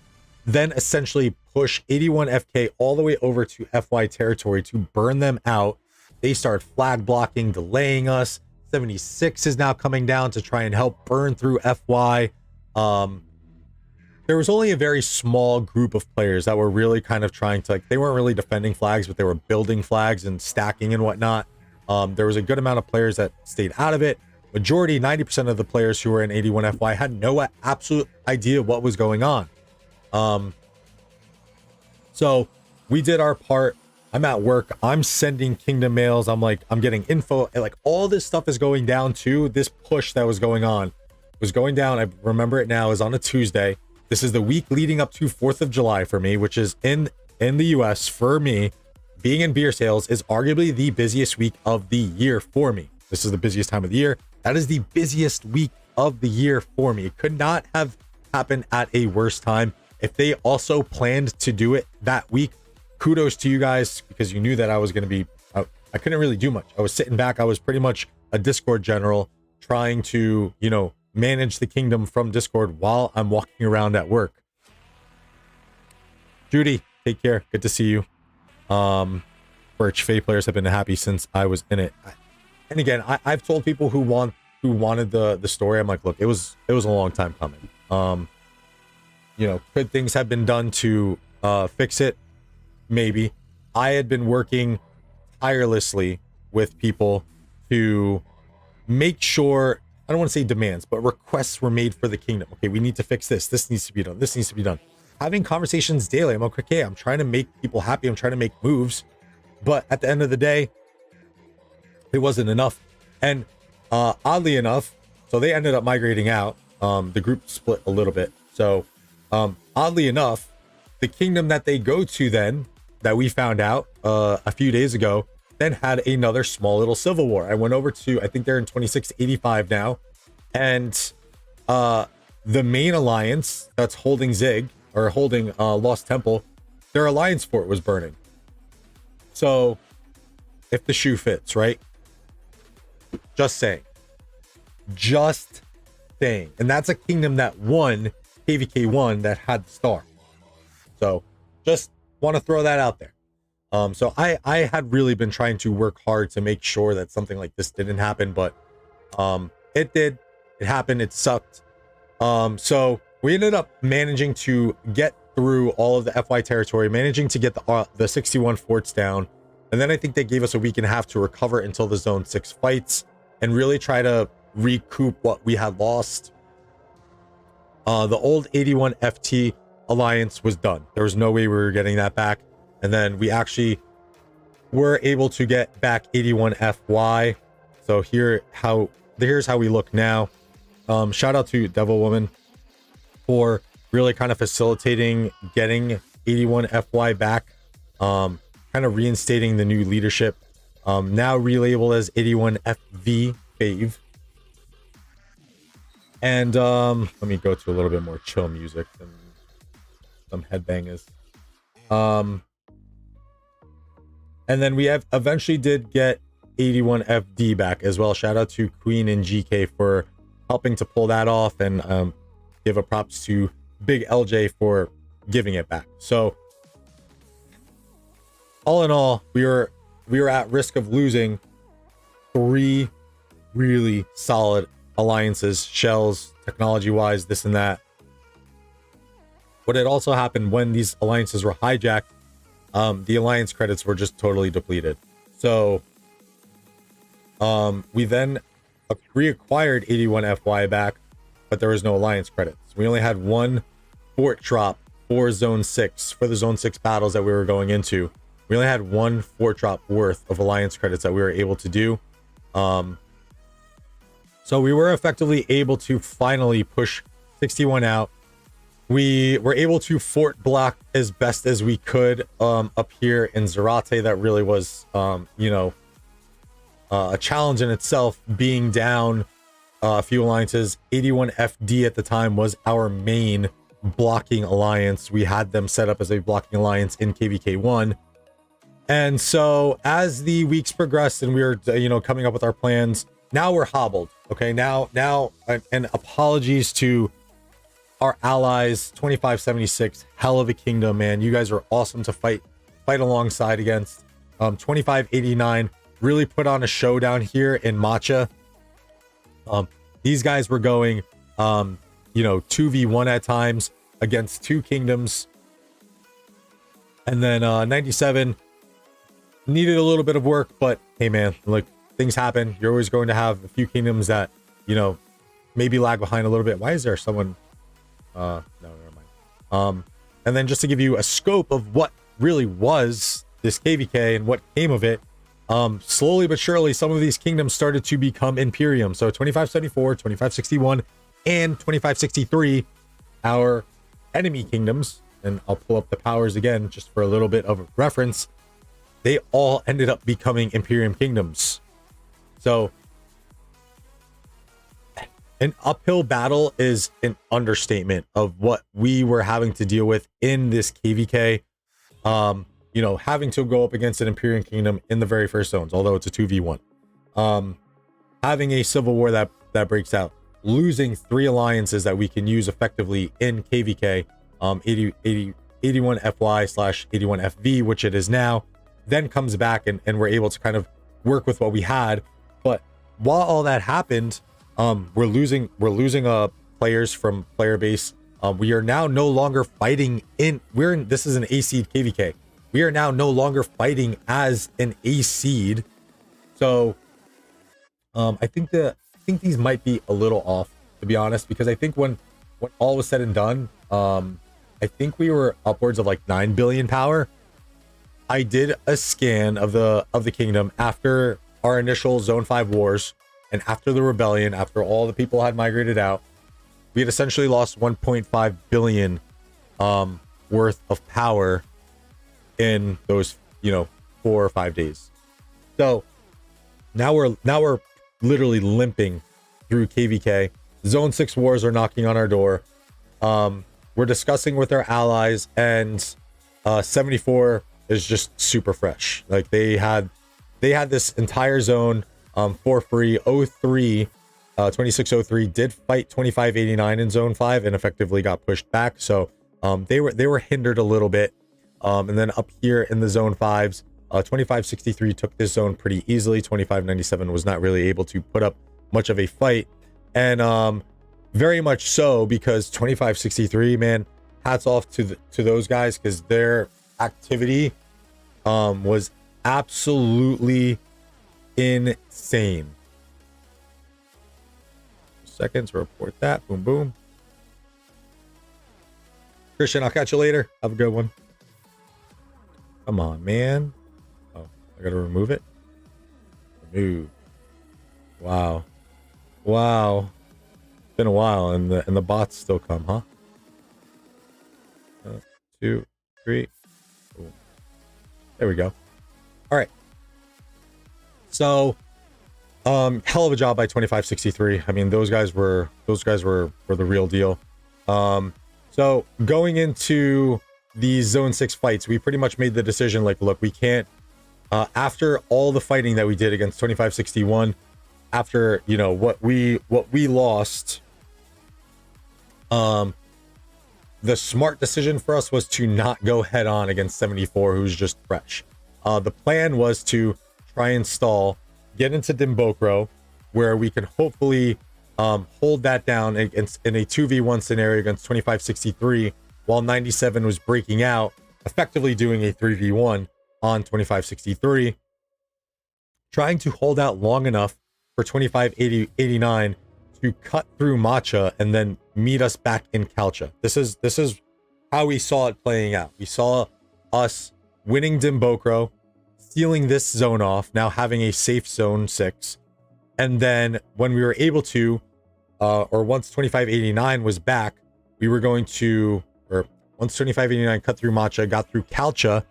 Speaker 1: then essentially push 81 FK all the way over to FY territory to burn them out. They start flag blocking, delaying us. 76 is now coming down to try and help burn through FY. There was only a very small group of players that were really kind of trying to, like, they weren't really defending flags, but they were building flags and stacking and whatnot. There was a good amount of players that stayed out of it. Majority, 90% of the players who were in 81 FY had no absolute idea what was going on. So we did our part. I'm at work. I'm sending Kingdom mails. I'm getting info. Like, all this stuff is going down too. This push that was going on was going down. I remember it now, is on a Tuesday. This is the week leading up to 4th of July for me, which is in the US for me. Being in beer sales is arguably the busiest week of the year for me. This is the busiest time of the year. That is the busiest week of the year for me. It could not have happened at a worse time. If they also planned to do it that week, kudos to you guys, because you knew that I was going to be, I couldn't really do much. I was sitting back. I was pretty much a Discord general trying to, manage the kingdom from Discord while I'm walking around at work. Judy, take care. Good to see you. Birch, Fae players have been happy since I was in it. And again, I've told people who wanted the story, I'm like, look, it was a long time coming. You know, could things have been done to fix it? Maybe. I had been working tirelessly with people to make sure, I don't want to say demands, but requests were made for the kingdom. Okay, we need to fix this. This needs to be done. This needs to be done. Having conversations daily. I'm like, okay, I'm trying to make people happy. I'm trying to make moves. But at the end of the day, it wasn't enough. And oddly enough, so they ended up migrating out. The group split a little bit. So oddly enough, the kingdom that they go to then, that we found out a few days ago, then had another small little civil war. I went over to, I think they're in 2685 now. And the main alliance that's holding Zig, or holding Lost Temple, their alliance fort was burning. So if the shoe fits, right? Just saying. Just saying. And that's a kingdom that won KVK 1 that had the star. So just want to throw that out there. So I had really been trying to work hard to make sure that something like this didn't happen, but it did. It happened. It sucked. So we ended up managing to get through all of the FY territory, managing to get the 61 forts down. And then I think they gave us a week and a half to recover until the Zone 6 fights and really try to recoup what we had lost. The old 81 FT alliance was done. There was no way we were getting that back. And then we actually were able to get back 81 FY. So here's how we look now. Shout out to Devil Woman for really kind of facilitating getting 81 FY back, kind of reinstating the new leadership, now relabeled as 81 FV Fave. And let me go to a little bit more chill music and some headbangers. And then we have eventually did get 81 FD back as well. Shout out to Queen and GK for helping to pull that off, and give a props to Big LJ for giving it back. So all in all, we were at risk of losing 3 really solid alliances, shells, technology wise, this and that. What had also happened when these alliances were hijacked, the alliance credits were just totally depleted. So we then reacquired 81 FY back, but there was no alliance credits. We only had 1 fort drop for Zone 6, for the Zone 6 battles that we were going into. We only had 1 fort drop worth of alliance credits that we were able to do. So we were effectively able to finally push 61 out. We were able to fort block as best as we could up here in Zarate. That really was, a challenge in itself, being down a few alliances. 81 FD at the time was our main blocking alliance. We had them set up as a blocking alliance in KVK 1. And so as the weeks progressed and we were, coming up with our plans, now we're hobbled. Okay, now, and apologies to our allies. 2576, hell of a kingdom, man. You guys are awesome to fight alongside against. 2589 really put on a show down here in Matcha. These guys were going 2v1 at times against 2 kingdoms. And then 97 needed a little bit of work, but hey man, look, things happen. You're always going to have a few kingdoms that maybe lag behind a little bit. Why is there someone no, never mind. And then just to give you a scope of what really was this KVK and what came of it, slowly but surely some of these kingdoms started to become Imperium. So 2574, 2561, and 2563, our enemy kingdoms, and I'll pull up the powers again just for a little bit of reference, they all ended up becoming Imperium kingdoms. So an uphill battle is an understatement of what we were having to deal with in this KVK. Having to go up against an Imperium kingdom in the very first zones, although it's a 2v1. Having a civil war that breaks out. losing 3 alliances that we can use effectively in KVK, 81 FY / 81 FV, which it is now, then comes back and we're able to kind of work with what we had. But while all that happened, we're losing players from player base. We are now no longer fighting this is an A seed KVK. We are now no longer fighting as an A seed. So I think these might be a little off, to be honest, because I think when all was said and done, I think we were upwards of like 9 billion power. I did a scan of the kingdom after our initial Zone 5 wars and after the rebellion, after all the people had migrated out. We had essentially lost 1.5 billion worth of power in those 4 or 5 days. So now we're literally limping through KVK. Zone 6 wars are knocking on our door. We're discussing with our allies, and 74 is just super fresh. Like they had this entire zone for free. 2603 did fight 2589 in zone 5 and effectively got pushed back. So they were hindered a little bit. And then up here in the zone 5s, 2563 took this zone pretty easily. 2597 was not really able to put up much of a fight, and very much so, because 2563, man, hats off to those guys, because their activity was absolutely insane. Seconds, report that. Boom, boom. Christian, I'll catch you later. Have a good one. Come on, man. Oh, I gotta remove it. Remove. Wow. It's been a while, and the bots still come, huh? 2, 3. Ooh. There we go. All right. So, hell of a job by 2563. I mean, those guys were the real deal. So going into these zone 6 fights, we pretty much made the decision, like, look, we can't, after all the fighting that we did against 2561, after what we lost, the smart decision for us was to not go head on against 74, who's just fresh. The plan was to try and stall, get into Dimbokro, where we can hopefully hold that down in a 2v1 scenario against 2563, while 97 was breaking out, effectively doing a 3v1 on 2563, trying to hold out long enough for 2589 to cut through Matcha and then meet us back in Kalcha. This is how we saw it playing out. We saw us winning Dimbokro, sealing this zone off, now having a safe zone 6, and then when we were able to, or once 2589 was back, we were going to, or once 2589 cut through Matcha, got through Kalcha,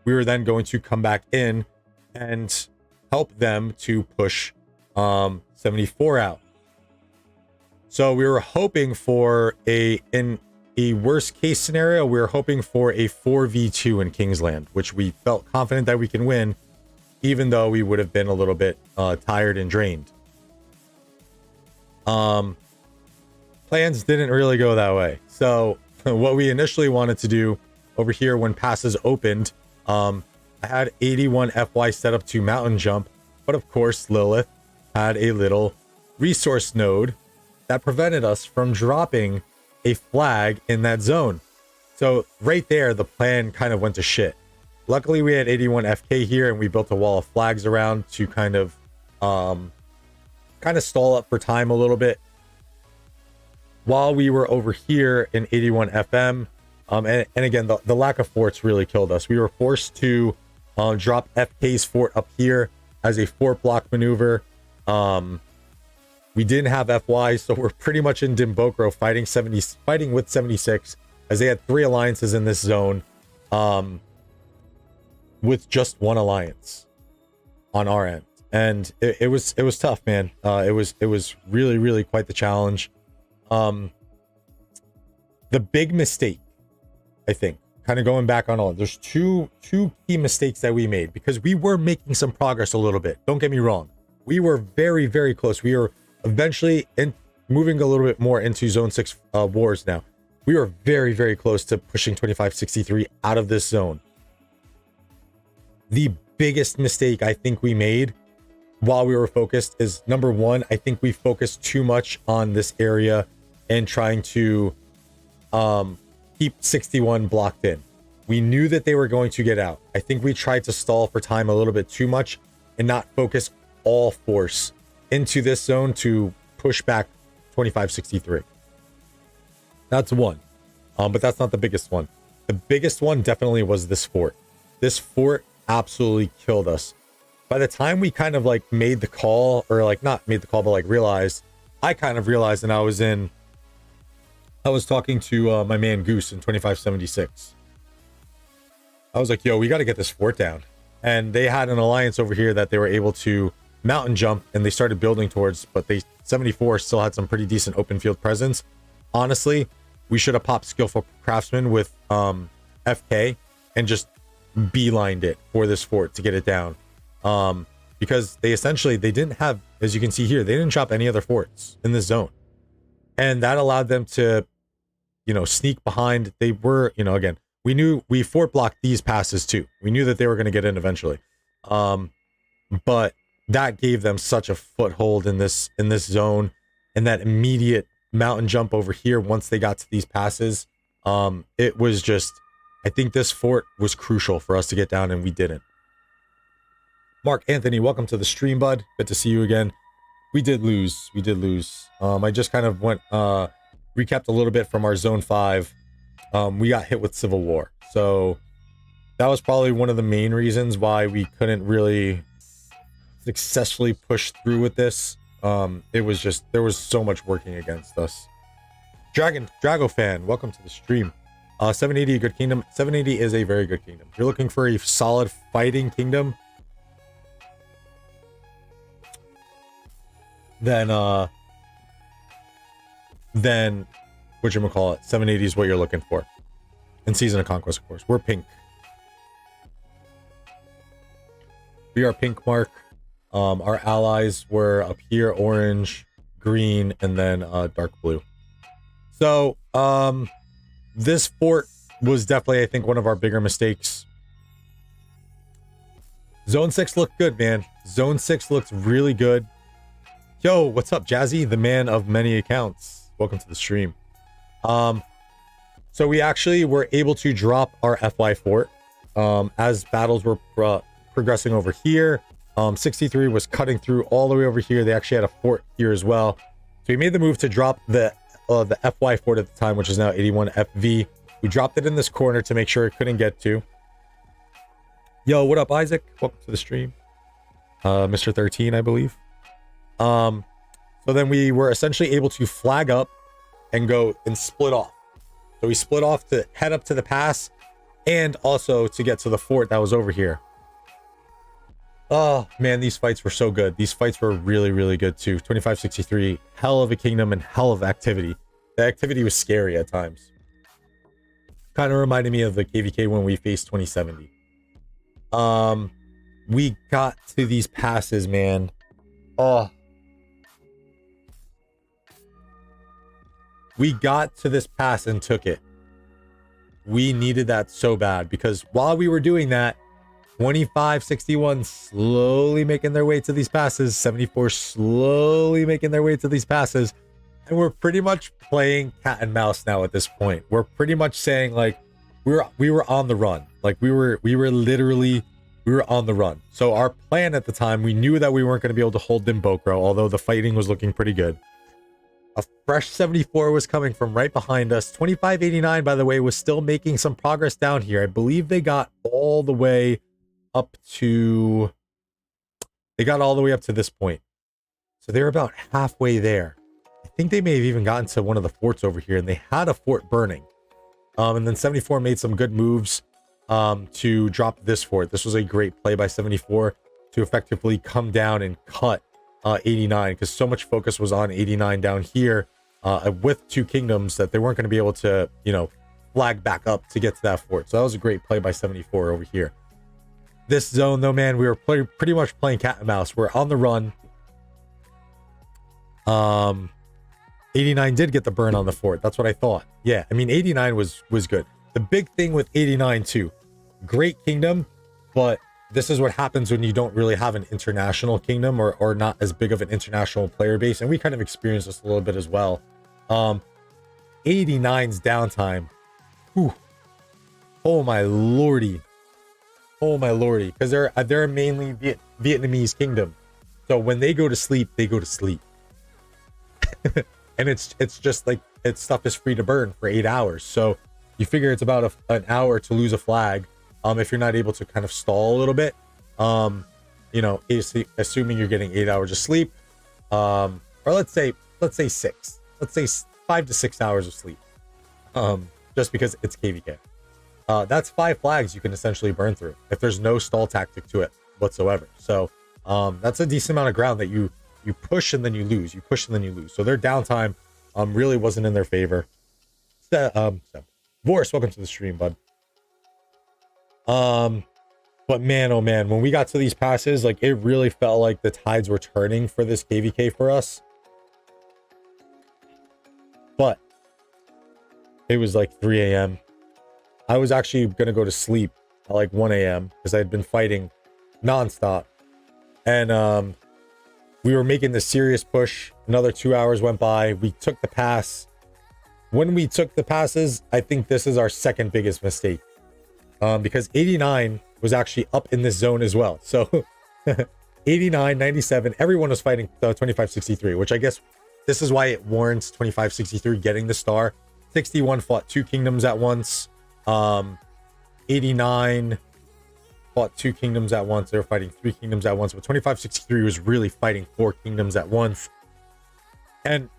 Speaker 1: we were then going to come back in and help them to push 74 out. So we were hoping for in a worst case scenario, we were hoping for a 4v2 in Kingsland, which we felt confident that we can win, even though we would have been a little bit tired and drained. Plans didn't really go that way. So what we initially wanted to do over here when passes opened, I had 81 FY set up to mountain jump, but of course Lilith had a little resource node that prevented us from dropping a flag in that zone. So right there, the plan kind of went to shit. Luckily, we had 81 FK here, and we built a wall of flags around to kind of stall up for time a little bit while we were over here in 81 FM. And again, the lack of forts really killed us. We were forced to drop FK's fort up here as a fort block maneuver. We didn't have FY, so we're pretty much in Dimbokro fighting with 76, as they had 3 alliances in this zone, with just 1 alliance on our end, and it was tough, man. It was really quite the challenge. The big mistake, I think, kind of going back on all, there's two key mistakes that we made, because we were making some progress a little bit. Don't get me wrong, we were very close. We were eventually moving a little bit more into zone 6 wars now. We are very, very close to pushing 2563 out of this zone. The biggest mistake I think we made while we were focused is, number one, I think we focused too much on this area and trying to keep 61 blocked in. We knew that they were going to get out. I think we tried to stall for time a little bit too much and not focus all force into this zone to push back 2563. That's one. But that's not the biggest one. The biggest one definitely was this fort. This fort absolutely killed us. By the time we kind of like made the call, or like not made the call, but like realized, I kind of realized, and I was talking to my man Goose in 2576. I was like, yo, we got to get this fort down. And they had an alliance over here that they were able to mountain jump, and they started building towards, but 74 still had some pretty decent open field presence. Honestly, we should have popped Skillful Craftsman with FK and just beelined it for this fort to get it down. Because they didn't have, as you can see here, they didn't chop any other forts in this zone. And that allowed them to, sneak behind. They were, again, we knew we fort blocked these passes too. We knew that they were going to get in eventually. But that gave them such a foothold in this zone, and that immediate mountain jump over here once they got to these passes. It was just, I think this fort was crucial for us to get down, and we didn't. Mark Anthony, welcome to the stream, bud. Good to see you again. We did lose. I just kind of went recapped a little bit from our zone 5. We got hit with civil war, so that was probably one of the main reasons why we couldn't really successfully push through with this. It was just, there was so much working against us. Drago fan, welcome to the stream. 780 a good kingdom. 780 is a very good kingdom. If you're looking for a solid fighting kingdom, then whatchamacallit, 780 is what you're looking for. And Season of Conquest, of course. We're pink. We are pink, Mark. Our allies were up here, orange, green, and then dark blue. So this fort was definitely, I think, one of our bigger mistakes. Zone 6 looked good, man. Zone 6 looked really good. Yo, what's up, Jazzy, the man of many accounts? Welcome to the stream. So we actually were able to drop our FY fort as battles were progressing over here. 63 was cutting through all the way over here. They actually had a fort here as well. So we made the move to drop the FY fort at the time, which is now 81 FV. We dropped it in this corner to make sure it couldn't get to. Yo, what up, Isaac? Welcome to the stream. Mr. 13, I believe. So then we were essentially able to flag up and go and split off. So we split off to head up to the pass and also to get to the fort that was over here. Oh man, these fights were so good. These fights were really, really good too. 2563, hell of a kingdom and hell of activity. The activity was scary at times. Kind of reminded me of the KVK when we faced 2070. We got to these passes, man. Oh. We got to this pass and took it. We needed that so bad, because while we were doing that, 2561 slowly making their way to these passes, 74 slowly making their way to these passes, and we're pretty much playing cat and mouse now at this point. We're pretty much saying like we were on the run. Like we were on the run. So our plan at the time, we knew that we weren't going to be able to hold Dimbokro, although the fighting was looking pretty good. A fresh 74 was coming from right behind us. 2589, by the way, was still making some progress down here. I believe they got all the way up to... They got all the way up to this point. So they're about halfway there. I think they may have even gotten to one of the forts over here, and they had a fort burning. And then 74 made some good moves to drop this fort. This was a great play by 74 to effectively come down and cut 89, because so much focus was on 89 down here with two kingdoms that they weren't going to be able to, flag back up to get to that fort. So that was a great play by 74 over here. This zone, though, man, we were pretty much playing cat and mouse. We're on the run. 89 did get the burn on the fort. That's what I thought. Yeah, I mean, 89 was good. The big thing with 89 too, great kingdom, but this is what happens when you don't really have an international kingdom or not as big of an international player base. And we kind of experienced this a little bit as well. 89's downtime. Whew. Oh my lordy. Oh my lordy. Because they're mainly Vietnamese kingdom. So when they go to sleep, they go to sleep. And it's just like, its stuff is free to burn for 8 hours. So you figure it's about an hour to lose a flag. If you're not able to kind of stall a little bit, you know, assuming you're getting 8 hours of sleep, or let's say 6, let's say 5 to 6 hours of sleep, just because it's KVK. That's 5 flags you can essentially burn through if there's no stall tactic to it whatsoever. So that's a decent amount of ground that you push and then you lose, you push and then you lose. So their downtime really wasn't in their favor. Vorse, welcome to the stream, bud. But man, oh man, when we got to these passes, like it really felt like the tides were turning for this KVK for us. But it was like 3 a.m. I was actually gonna go to sleep at like 1 a.m. because I had been fighting nonstop. And we were making this serious push. Another 2 hours went by. We took the pass. When we took the passes, I think this is our second biggest mistake. Because 89 was actually up in this zone as well. So 89, 97, everyone was fighting 2563, which I guess this is why it warrants 2563 getting the star. 61 fought 2 kingdoms at once. 89 fought 2 kingdoms at once. They were fighting 3 kingdoms at once, but 2563 was really fighting 4 kingdoms at once. And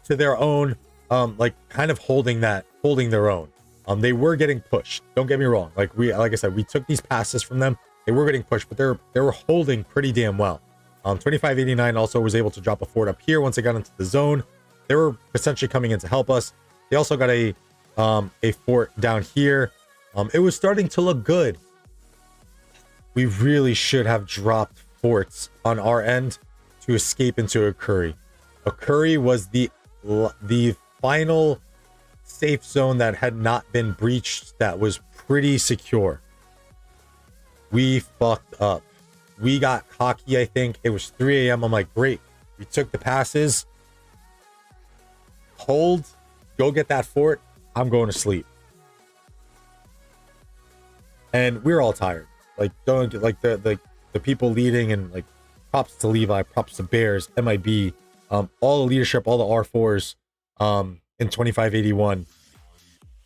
Speaker 1: to their own, like kind of holding their own. They were getting pushed. Don't get me wrong. Like I said, we took these passes from them. They were getting pushed, but they were holding pretty damn well. 2589 also was able to drop a fort up here once they got into the zone. They were essentially coming in to help us. They also got a fort down here. It was starting to look good. We really should have dropped forts on our end to escape into a curry. A curry was the final safe zone that had not been breached, that was pretty secure. We fucked up. We got cocky. I think it was 3 a.m. I'm like, great, we took the passes, hold, go get that fort, I'm going to sleep. And we're all tired. Like, don't get like the people leading, and like props to Levi, props to Bears, MIB, all the leadership, all the R4s in 2581.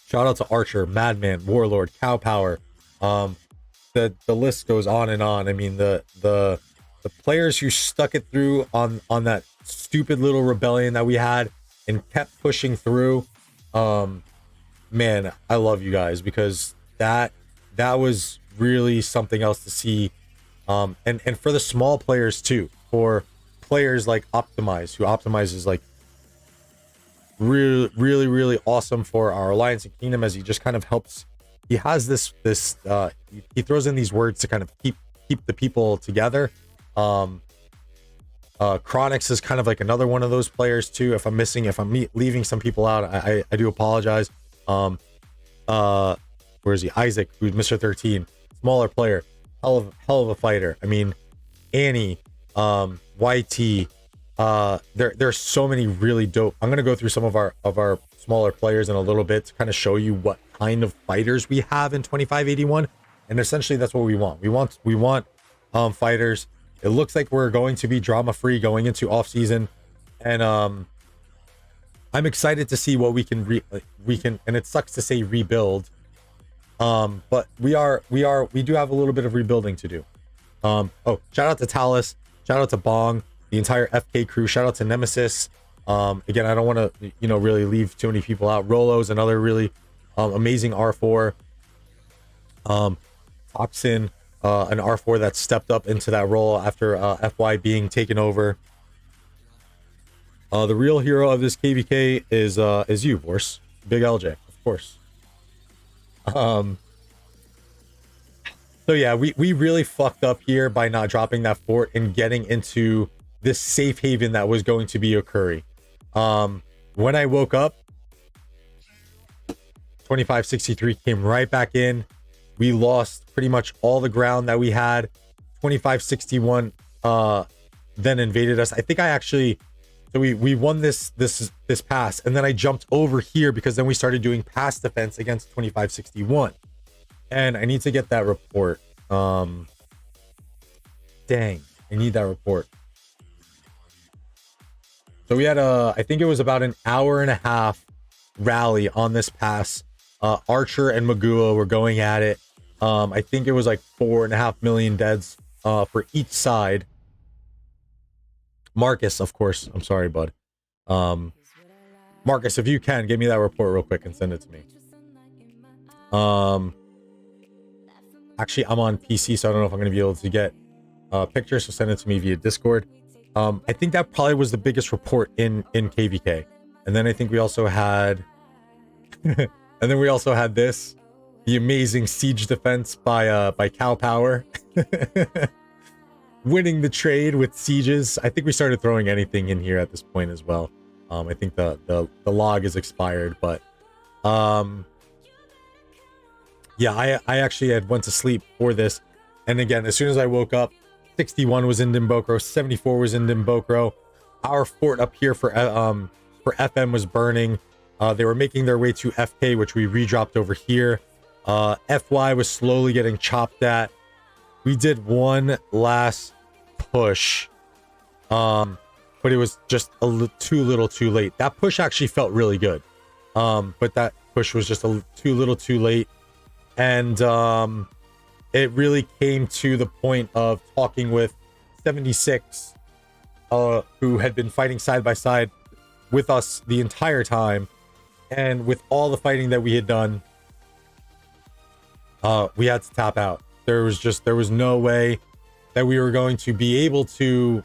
Speaker 1: Shout out to Archer, Madman, Warlord, Cow Power. The list goes on and on. I mean, the players who stuck it through on that stupid little rebellion that we had and kept pushing through. Man, I love you guys, because that was really something else to see. And for the small players too, for players like Optimize, who optimizes like really awesome for our alliance and kingdom, as he just kind of helps. He has this he throws in these words to kind of keep the people together. Chronix is kind of like another one of those players too. If I'm leaving some people out, I do apologize. Where is he? Isaac, who's Mr. 13, smaller player, hell of a fighter. I mean, Annie, YT, there's so many really dope. I'm gonna go through some of our smaller players in a little bit to kind of show you what kind of fighters we have in 2581, and essentially that's what we want. We want fighters. It looks like we're going to be drama free going into off season, and I'm excited to see what we can and it sucks to say rebuild, but we do have a little bit of rebuilding to do. Oh, shout out to Talus, shout out to Bong, the entire FK crew, shout out to Nemesis. Again, I don't want to really leave too many people out. Rolo's another really amazing R4. Toxin, an R4 that stepped up into that role after FY being taken over. The real hero of this KVK is you, Vorse. Big LJ, of course. So yeah, we really fucked up here by not dropping that fort and getting into this safe haven that was going to be a curry. When I woke up, 2563 came right back in. We lost pretty much all the ground that we had. 2561 then invaded us. I think I actually, so we won this pass, and then I jumped over here because then we started doing pass defense against 2561. And I need to get that report. Dang, I need that report. So we had I think it was about an hour and a half rally on this pass. Archer and Magua were going at it. I think it was like 4.5 million deads for each side. Marcus, of course. I'm sorry, bud. Marcus, if you can, give me that report real quick and send it to me. Actually, I'm on PC, so I don't know if I'm going to be able to get pictures, so send it to me via Discord. I think that probably was the biggest report in KVK. And then I think we also had and then we also had this, the amazing siege defense by Cow Power. Winning the trade with sieges. I think we started throwing anything in here at this point as well. I think the log is expired, but yeah, I actually had went to sleep for this, and again, as soon as I woke up, 61 was in Dimbokro, 74 was in Dimbokro. Our fort up here for FM was burning. They were making their way to FK, which we redropped over here. FY was slowly getting chopped at. We did one last push, but it was just too little too late. That push actually felt really good, but that push was just too little too late. And it really came to the point of talking with 76, who had been fighting side by side with us the entire time. And with all the fighting that we had done, we had to tap out. There was no way that we were going to be able to,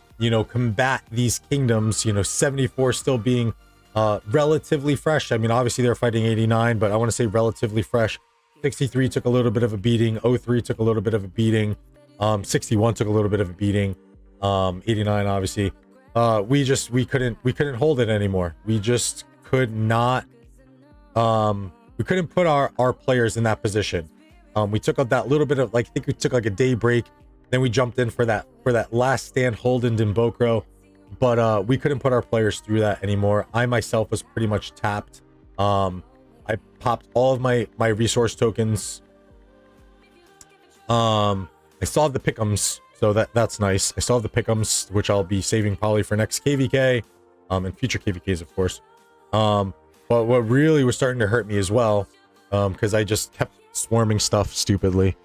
Speaker 1: combat these kingdoms, 74 still being relatively fresh. I mean, obviously they're fighting 89, but I want to say relatively fresh. 63 took a little bit of a beating. 03 took a little bit of a beating. 61 took a little bit of a beating. 89, obviously. We couldn't hold it anymore. We just could not. We couldn't put our players in that position. We took up that little bit of, I think we took like a day break. Then we jumped in for that last stand hold in Dimbokro. But we couldn't put our players through that anymore. I myself was pretty much tapped. I popped all of my resource tokens. I solved the pick'ems, so that's nice. I solved the pick'ems, which I'll be saving probably for next KVK, and future KVKs, of course. But what really was starting to hurt me as well, because I just kept swarming stuff stupidly.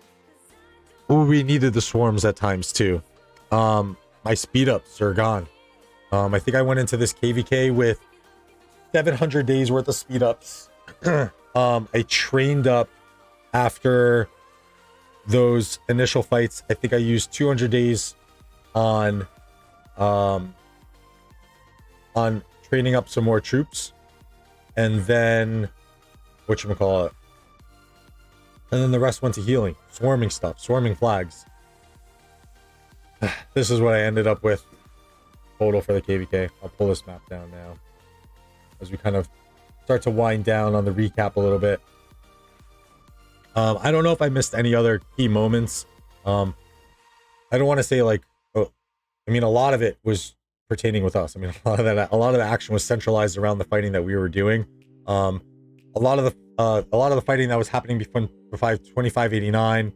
Speaker 1: Ooh, we needed the swarms at times too. My speed ups are gone. I think I went into this KVK with 700 days worth of speed ups. I trained up after those initial fights. I think I used 200 days on training up some more troops, and then whatchamacallit, and then the rest went to healing, swarming stuff, swarming flags. This is what I ended up with total for the KVK. I'll pull this map down now as we kind of start to wind down on the recap a little bit. I don't know if I missed any other key moments. I don't want to say like, oh, I mean, a lot of it was pertaining with us. I mean, a lot of the action was centralized around the fighting that we were doing. A lot of the fighting that was happening between 2589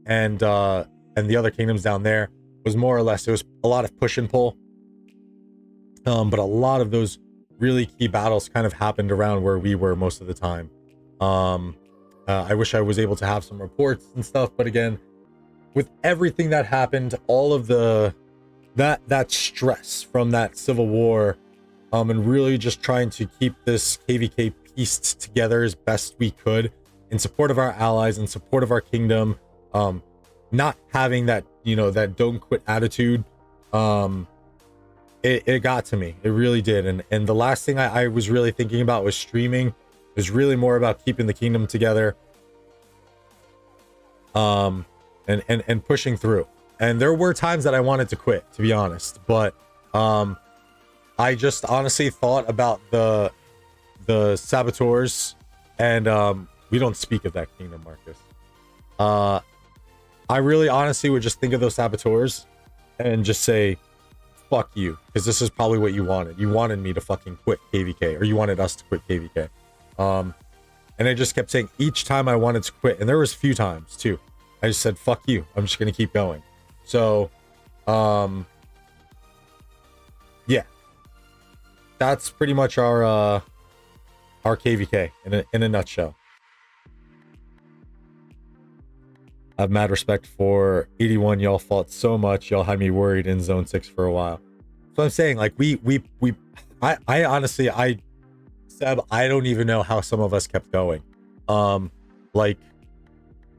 Speaker 1: and the other kingdoms down there was more or less, it was a lot of push and pull. But a lot of those really key battles kind of happened around where we were most of the time. I wish I was able to have some reports and stuff, but again, with everything that happened, all of that stress from that civil war, and really just trying to keep this KVK pieced together as best we could in support of our allies, in support of our kingdom, not having that, that don't quit attitude, it got to me. It really did. And the last thing I was really thinking about was streaming. It was really more about keeping the kingdom together, and pushing through. And there were times that I wanted to quit, to be honest, but I just honestly thought about the saboteurs, and we don't speak of that kingdom, Marcus. I really honestly would just think of those saboteurs and just say, fuck you, because this is probably what you wanted. You wanted me to fucking quit KVK, or you wanted us to quit KVK. And I just kept saying each time I wanted to quit, and there was a few times too, I just said, fuck you, I'm just gonna keep going. So yeah, that's pretty much our KVK in a nutshell. I have mad respect for 81. Y'all fought so much. Y'all had me worried in zone 6 for a while. So I'm saying, like, I honestly, Seb, I don't even know how some of us kept going. Like,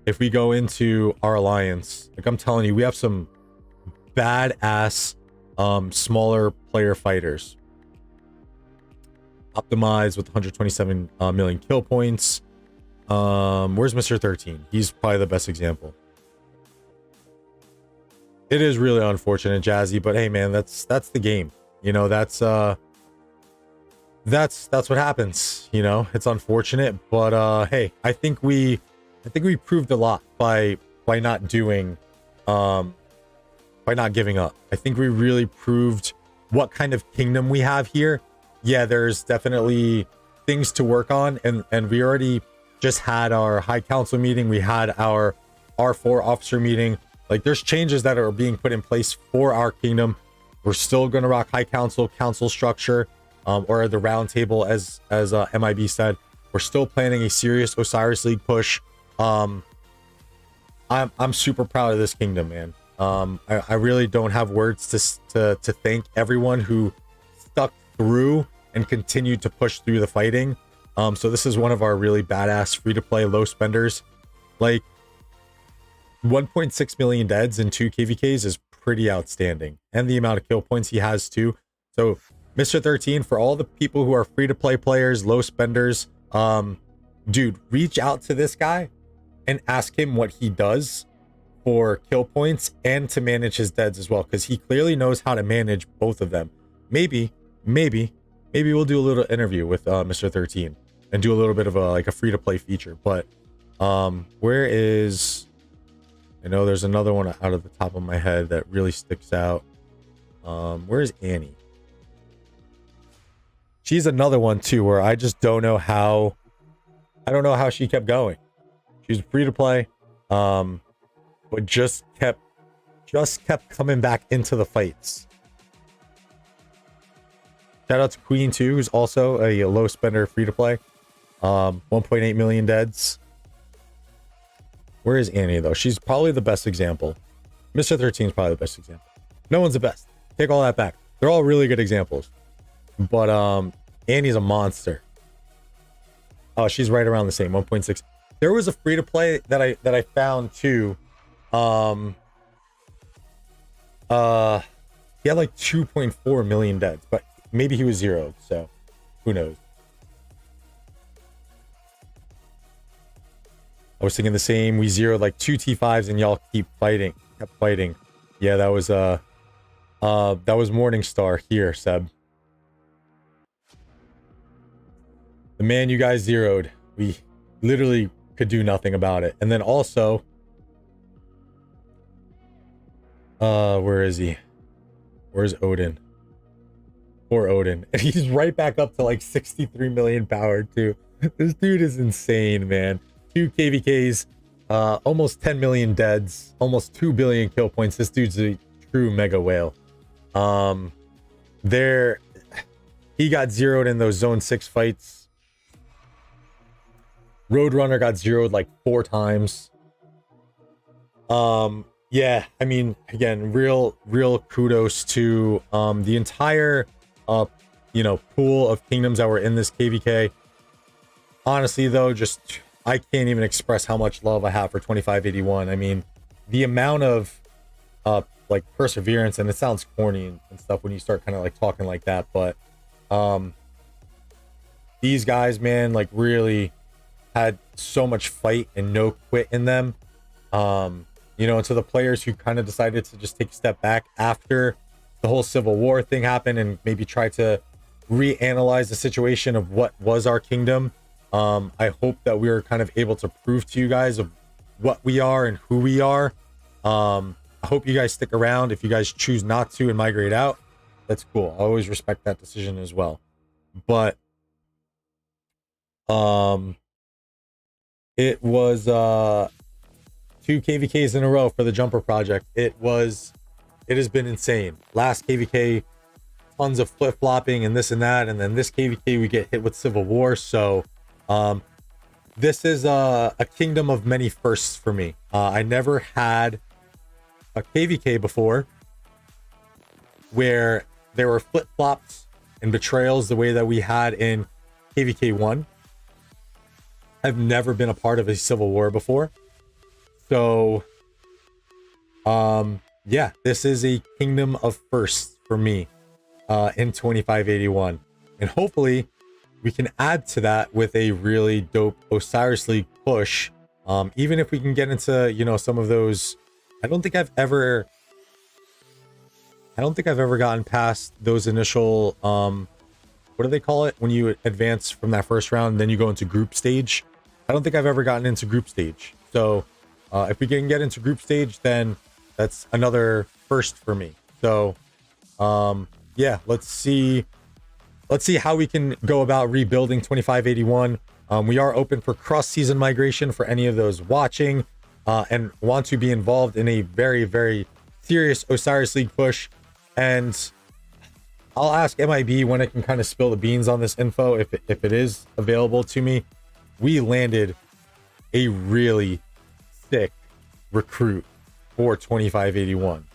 Speaker 1: if we go into our alliance, like I'm telling you, we have some badass, smaller player fighters. Optimized with 127 million kill points. Where's Mr. 13? He's probably the best example. It is really unfortunate, Jazzy, but hey man, that's the game. You know, that's what happens. You know, it's unfortunate, but hey, I think we proved a lot by not doing by not giving up. I think we really proved what kind of kingdom we have here. Yeah, there's definitely things to work on, and we already just had our high council meeting. We had our R4 officer meeting. Like, there's changes that are being put in place for our kingdom. We're still going to rock high council structure, or the round table, as MIB said. We're still planning a serious Osiris League push. I'm super proud of this kingdom, man. I really don't have words to thank everyone who stuck through and continued to push through the fighting. So this is one of our really badass free-to-play low spenders. Like, 1.6 million deads in 2 KVKs is pretty outstanding, and the amount of kill points he has too. So Mr. 13, for all the people who are free-to-play players, low spenders, dude, reach out to this guy and ask him what he does for kill points and to manage his deads as well, because he clearly knows how to manage both of them. Maybe we'll do a little interview with Mr. 13 and do a little bit of a free-to-play feature. But where is... I know there's another one out of the top of my head that really sticks out. Where is Annie? She's another one too, where I just don't know how... I don't know how she kept going. She's free-to-play, but just kept coming back into the fights. Shout out to Queen too, who's also a low spender free-to-play. 1.8 million deads. Where is Annie though? She's probably the best example. Mr. 13 is probably the best example. No one's the best. Take all that back. They're all really good examples. But Annie's a monster. Oh, she's right around the same, 1.6. There was a free-to-play that I found too. He had like 2.4 million deads, but maybe he was zeroed, so who knows. I was thinking the same. We zeroed like 2 T5s and y'all kept fighting. Yeah, that was Morningstar here, Seb. The man you guys zeroed, we literally could do nothing about it. And then also, where is he? Where's Odin? Poor Odin. And he's right back up to like 63 million power too. This dude is insane, man. 2 KVKs, almost 10 million deads, almost 2 billion kill points. This dude's a true mega whale. He got zeroed in those zone 6 fights. Roadrunner got zeroed like 4 times. Yeah, I mean, again, real kudos to the entire pool of kingdoms that were in this KVK. Honestly though, just I can't even express how much love I have for 2581. I mean, the amount of like perseverance, and it sounds corny and stuff when you start kind of like talking like that, but these guys, man, like really had so much fight and no quit in them. And to the players who kind of decided to just take a step back after the whole Civil War thing happened and maybe try to reanalyze the situation of what was our kingdom. I hope that we were kind of able to prove to you guys of what we are and who we are. I hope you guys stick around. If you guys choose not to and migrate out, that's cool. I always respect that decision as well. But it was 2 KVKs in a row for the jumper project. It has been insane. Last KVK, tons of flip-flopping and this and that, and then this KVK we get hit with Civil War. So this is a kingdom of many firsts for me. I never had a KVK before where there were flip-flops and betrayals the way that we had in KVK 1. I've never been a part of a Civil War before. So yeah, this is a kingdom of firsts for me in 2581, and hopefully we can add to that with a really dope Osiris League push. Even if we can get into, you know, some of those, I don't think I've ever gotten past those initial what do they call it when you advance from that first round and then you go into group stage. I don't think I've ever gotten into group stage. So if we can get into group stage, then that's another first for me. So yeah, let's see how we can go about rebuilding 2581. We are open for cross-season migration for any of those watching and want to be involved in a very, very serious Osiris League push. And I'll ask MIB when I can kind of spill the beans on this info, if it is available to me. We landed a really sick recruit for 2581.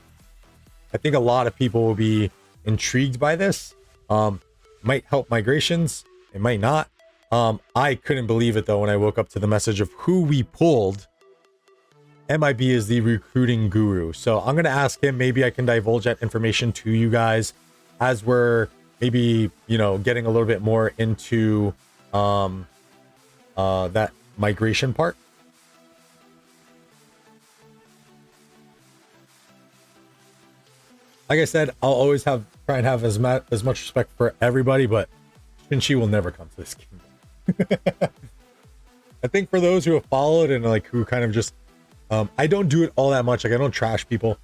Speaker 1: I think a lot of people will be intrigued by this. Might help migrations, it might not. I couldn't believe it though when I woke up to the message of who we pulled. MIB is the recruiting guru, so I'm gonna ask him. Maybe I can divulge that information to you guys as we're maybe, you know, getting a little bit more into that migration part. Like I said, I'll always try and have as much respect for everybody, but Shinchi will never come to this kingdom. I think for those who have followed and like who kind of just I don't do it all that much, like I don't trash people,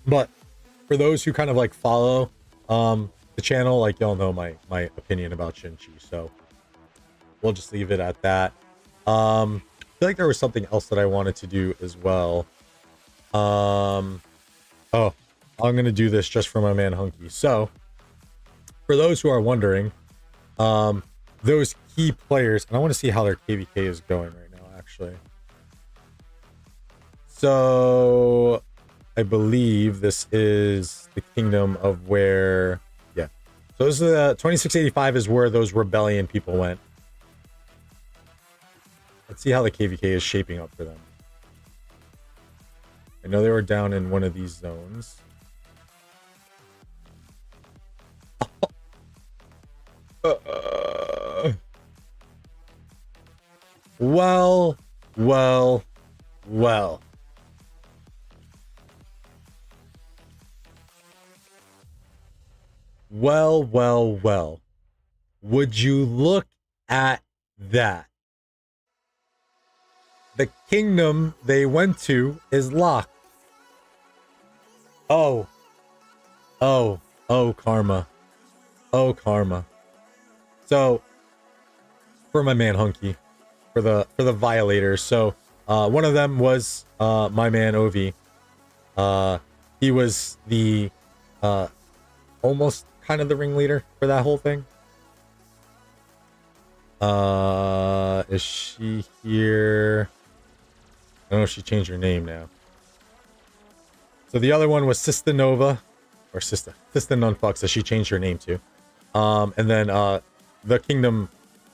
Speaker 1: but for those who kind of like follow the channel, like y'all know my opinion about Shinchi, so we'll just leave it at that. I feel like there was something else that I wanted to do as well. Oh, I'm gonna do this just for my man Hunky. So for those who are wondering, those key players, and I want to see how their KVK is going right now actually. So I believe this is the kingdom of where, yeah. So this is the 2685 is where those rebellion people went. Let's see how the KVK is shaping up for them. I know they were down in one of these zones. Well. Would you look at that? The kingdom they went to is locked. Oh, karma. Oh, karma. So, for my man Hunky, for the violators. So, one of them was my man Ovi. He was the almost kind of the ringleader for that whole thing. Is she here? I don't know if she changed her name now. So the other one was Sista Nova, or Sista Nunfuck, so she changed her name to. And then the kingdom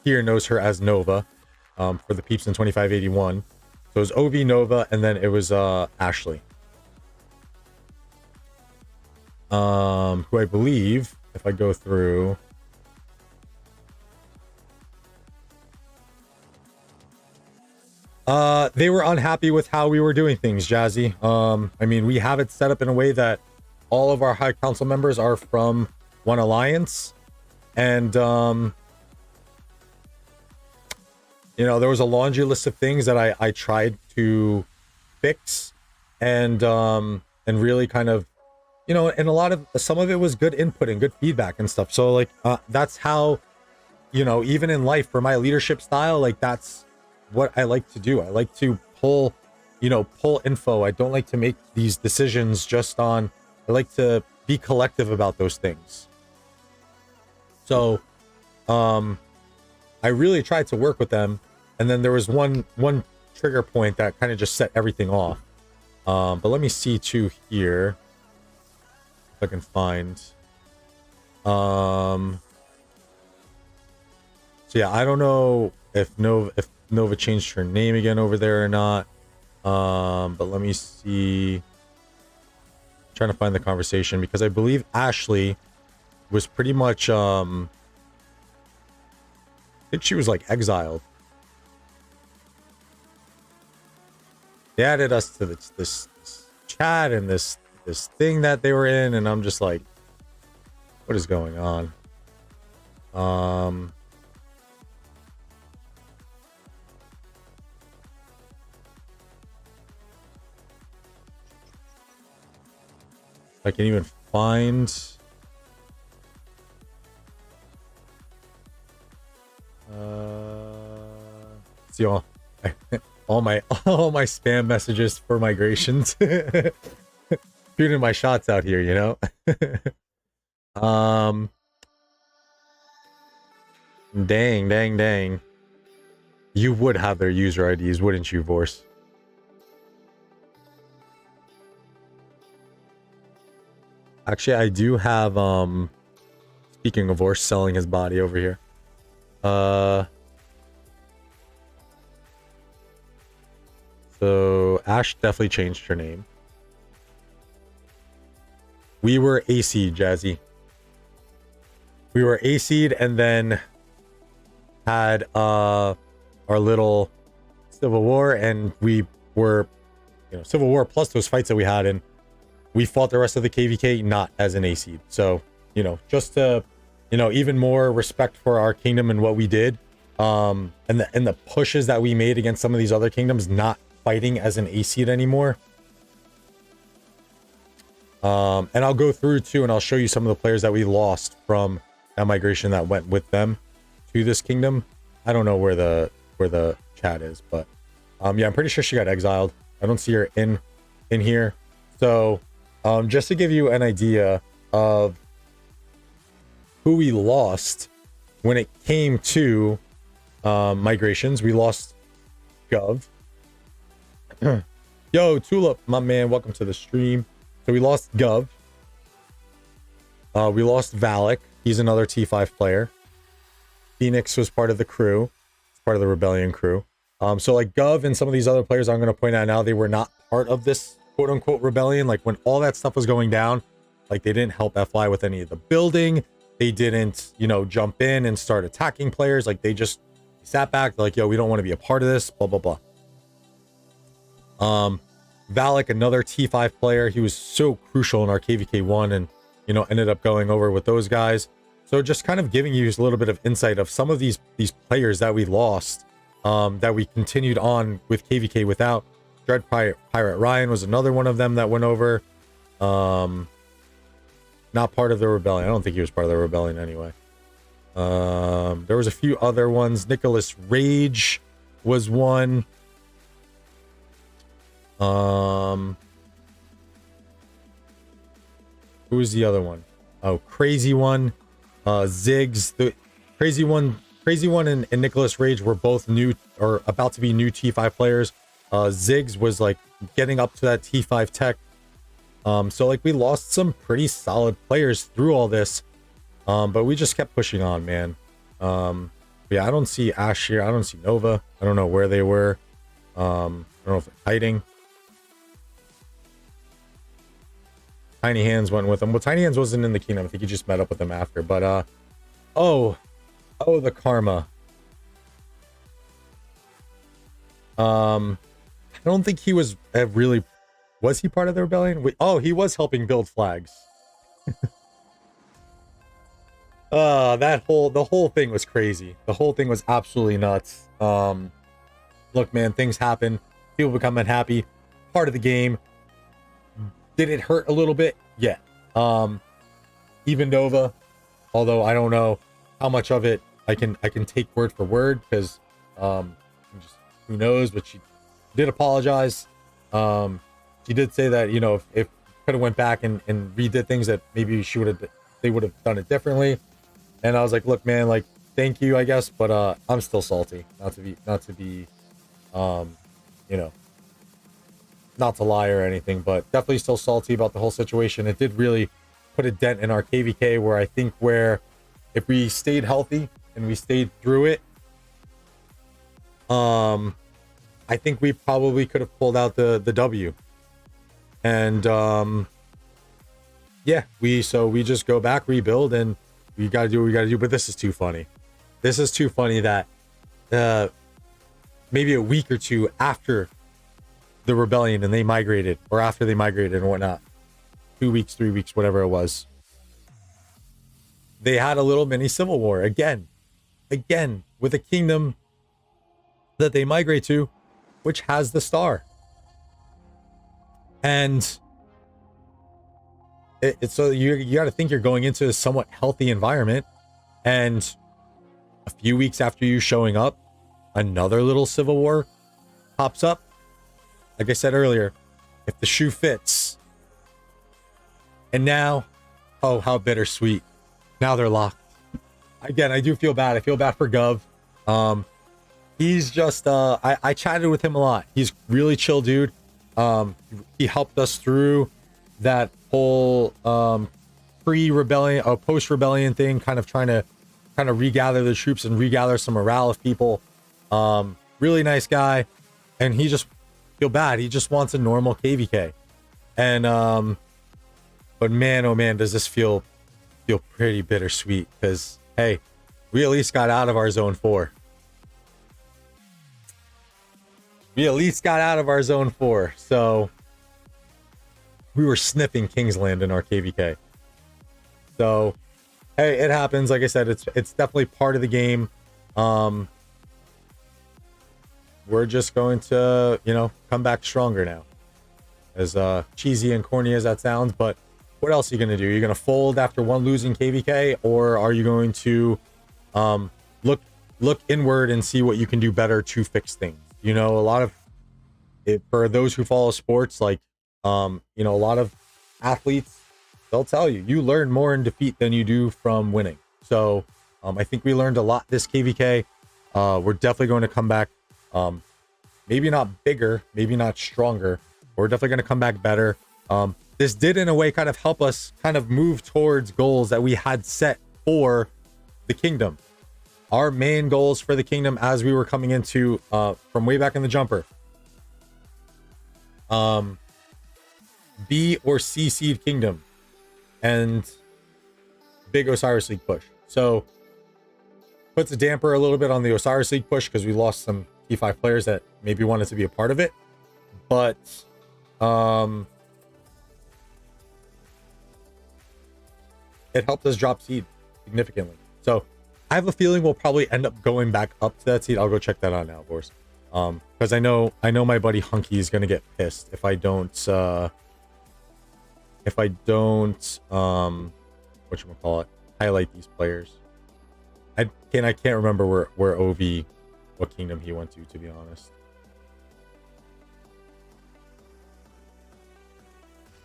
Speaker 1: here knows her as Nova, for the peeps in 2581. So it was Ovi, Nova, and then it was Ashley. Who I believe, if I go through, they were unhappy with how we were doing things, Jazzy. I mean, we have it set up in a way that all of our High Council members are from one alliance. And, you know, there was a laundry list of things that I tried to fix and really kind of, you know, and some of it was good input and good feedback and stuff. So like, that's how, you know, even in life for my leadership style, like that's what I like to do. I like to pull info. I don't like to make these decisions just on, I like to be collective about those things. So, I really tried to work with them. And then there was one trigger point that kind of just set everything off. But let me see too here. If I can find, so yeah, I don't know if Nova changed her name again over there or not. But let me see. I'm trying to find the conversation because I believe Ashley was pretty much I think she was like exiled. They added us to this chat and this thing that they were in, and I'm just like, what is going on? I can even find see all my spam messages for migrations. Shooting my shots out here, you know. Dang. You would have their user IDs, wouldn't you, Vorse? Actually, I do have speaking of Vorse selling his body over here. So Ash definitely changed her name. We were AC'd, Jazzy. We were AC'd and then had our little civil war, and we were, you know, civil war plus those fights that we had, and we fought the rest of the KVK not as an AC. So, you know, just to, you know, even more respect for our kingdom and what we did, and the pushes that we made against some of these other kingdoms not fighting as an AC anymore. And I'll go through too, and I'll show you some of the players that we lost from that migration that went with them to this kingdom. I don't know where the chat is, but yeah, I'm pretty sure she got exiled. I don't see her in here. So just to give you an idea of who we lost when it came to migrations, we lost Gov. Yo, Tulip, my man, welcome to the stream. So we lost Gov. We lost Valak. He's another T5 player. Phoenix was part of the crew. It's part of the rebellion crew. So like Gov and some of these other players I'm going to point out now, they were not part of this quote unquote rebellion. Like when all that stuff was going down, like they didn't help FY with any of the building. They didn't, you know, jump in and start attacking players. Like they just sat back. They're like, yo, we don't want to be a part of this, blah, blah, blah. Valak, another T5 player, he was so crucial in our KVK1 and, you know, ended up going over with those guys. So just kind of giving you a little bit of insight of some of these players that we lost, that we continued on with KVK without. Dread Pirate Ryan was another one of them that went over. Not part of the rebellion. I don't think he was part of the rebellion anyway. There was a few other ones. Nicholas Rage was one. Who was the other one? Oh, Crazy One. Ziggs. The Crazy One and Nicholas Rage were both new or about to be new T5 players. Ziggs was like getting up to that T5 tech. So like we lost some pretty solid players through all this. But we just kept pushing on, man. Yeah, I don't see Ash here. I don't see Nova. I don't know where they were. I don't know if they're hiding. Tiny Hands went with them. Well, Tiny Hands wasn't in the kingdom. I think he just met up with them after. But oh, the karma. I don't think he was really Was he part of the rebellion? Wait, oh, he was helping build flags. The whole thing was crazy. The whole thing was absolutely nuts. Look, man, things happen. People become unhappy. Part of the game. Did it hurt a little bit? Yeah. Even Nova, although I don't know how much of it I can take word for word, because just who knows, but she did apologize. She did say that, you know, if could have went back and redid things, that maybe they would have done it differently. And I was like, look, man, like, thank you, I guess, but I'm still salty. Not to be you know, not to lie or anything, but definitely still salty about the whole situation. It did really put a dent in our KVK, where I think if we stayed healthy and we stayed through it, I think we probably could have pulled out the W. And yeah, we just go back, rebuild, and we gotta do what we gotta do. But this is too funny. This is too funny that maybe a week or two after the rebellion and they migrated, or after they migrated and whatnot, 2 weeks, 3 weeks, whatever it was, they had a little mini civil war again with a kingdom that they migrate to, which has the star. And so you got to think you're going into a somewhat healthy environment, and a few weeks after you showing up, another little civil war pops up. Like I said earlier, if the shoe fits. And now, oh, how bittersweet. Now they're locked. Again, I do feel bad. I feel bad for Gov. He's just, I chatted with him a lot. He's really chill dude. He helped us through that whole pre-rebellion, post-rebellion thing, kind of trying to regather the troops and regather some morale of people. Really nice guy. And he just feel bad. He just wants a normal KVK. And but man, oh man, does this feel pretty bittersweet, because hey, we at least got out of our zone 4. So we were sniffing Kingsland in our KVK. So hey, it happens. Like I said, it's definitely part of the game. We're just going to, you know, come back stronger now. As cheesy and corny as that sounds, but what else are you going to do? You're going to fold after one losing KVK, or are you going to look inward and see what you can do better to fix things? You know, a lot of it, for those who follow sports, like you know, a lot of athletes, they'll tell you learn more in defeat than you do from winning. So I think we learned a lot this KVK. We're definitely going to come back, maybe not bigger, maybe not stronger, but we're definitely going to come back better. This did in a way kind of help us kind of move towards goals that we had set for the kingdom. Our main goals for the kingdom, as we were coming into from way back in the jumper, B or C seed kingdom and big Osiris League push. So puts a damper a little bit on the Osiris League push, because we lost some T5 players that maybe wanted to be a part of it, but it helped us drop seed significantly. So I have a feeling we'll probably end up going back up to that seed. I'll go check that out now, of course. Because I know my buddy Hunky is gonna get pissed if I don't whatchamacallit, highlight these players. I can't remember where OV, what kingdom he went to be honest.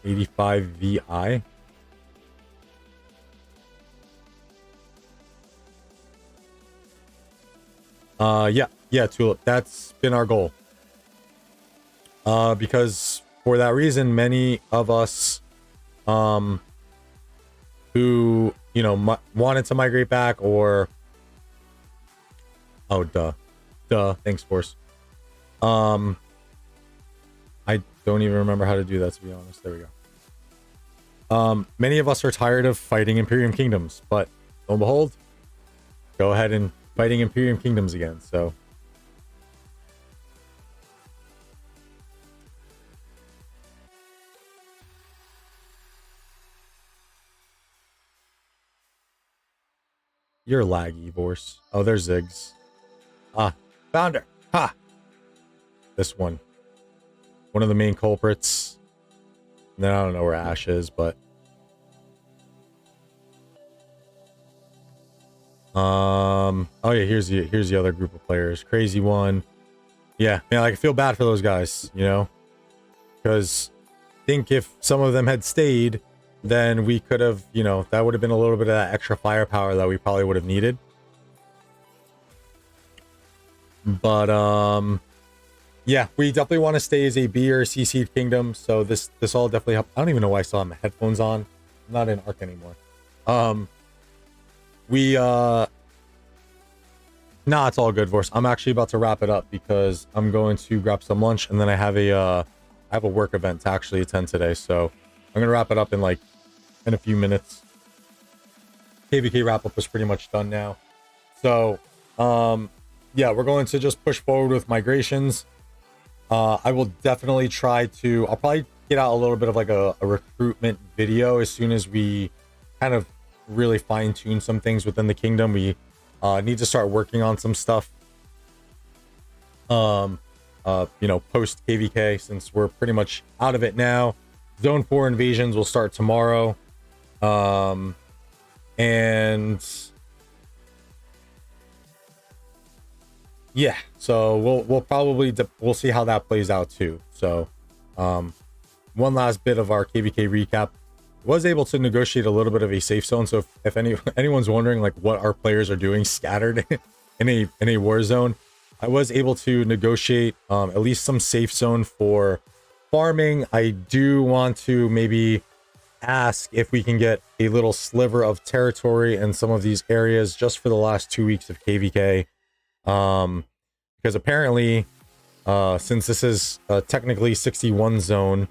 Speaker 1: 85 VI. Yeah, Tulip. That's been our goal. Because for that reason, many of us, who, you know, wanted to migrate back, or, oh, thanks, Force. I don't even remember how to do that, to be honest. There we go. Many of us are tired of fighting Imperium Kingdoms, but lo and behold, go ahead and fighting Imperium Kingdoms again. So You're laggy, Vorse. Oh, there's Ziggs. Ah, found her. Ha! This one. One of the main culprits. And then I don't know where Ash is, but... Oh yeah, here's the other group of players. Crazy one. Yeah, man, like, I feel bad for those guys, you know? Because I think if some of them had stayed, then we could have, you know, that would have been a little bit of that extra firepower that we probably would have needed. But yeah, we definitely want to stay as a B or C seed kingdom, so this all definitely helps. I don't even know why I still have my headphones on. I'm not in Arc anymore. Nah, it's all good, Vorse. I'm actually about to wrap it up because I'm going to grab some lunch, and then I have a work event to actually attend today, so I'm gonna wrap it up in a few minutes. KVK wrap up is pretty much done now, so yeah, we're going to just push forward with migrations. I will definitely I'll probably get out a little bit of like a recruitment video as soon as we kind of really fine tune some things within the kingdom. We need to start working on some stuff. You know, post KVK, since we're pretty much out of it now. Zone 4 invasions will start tomorrow. And yeah, so we'll probably we'll see how that plays out too. So one last bit of our KVK recap. Was able to negotiate a little bit of a safe zone, so if anyone's wondering like what our players are doing scattered in a war zone, I was able to negotiate at least some safe zone for farming. I do want to maybe ask if we can get a little sliver of territory in some of these areas just for the last 2 weeks of KVK, because apparently since this is technically 61 zone,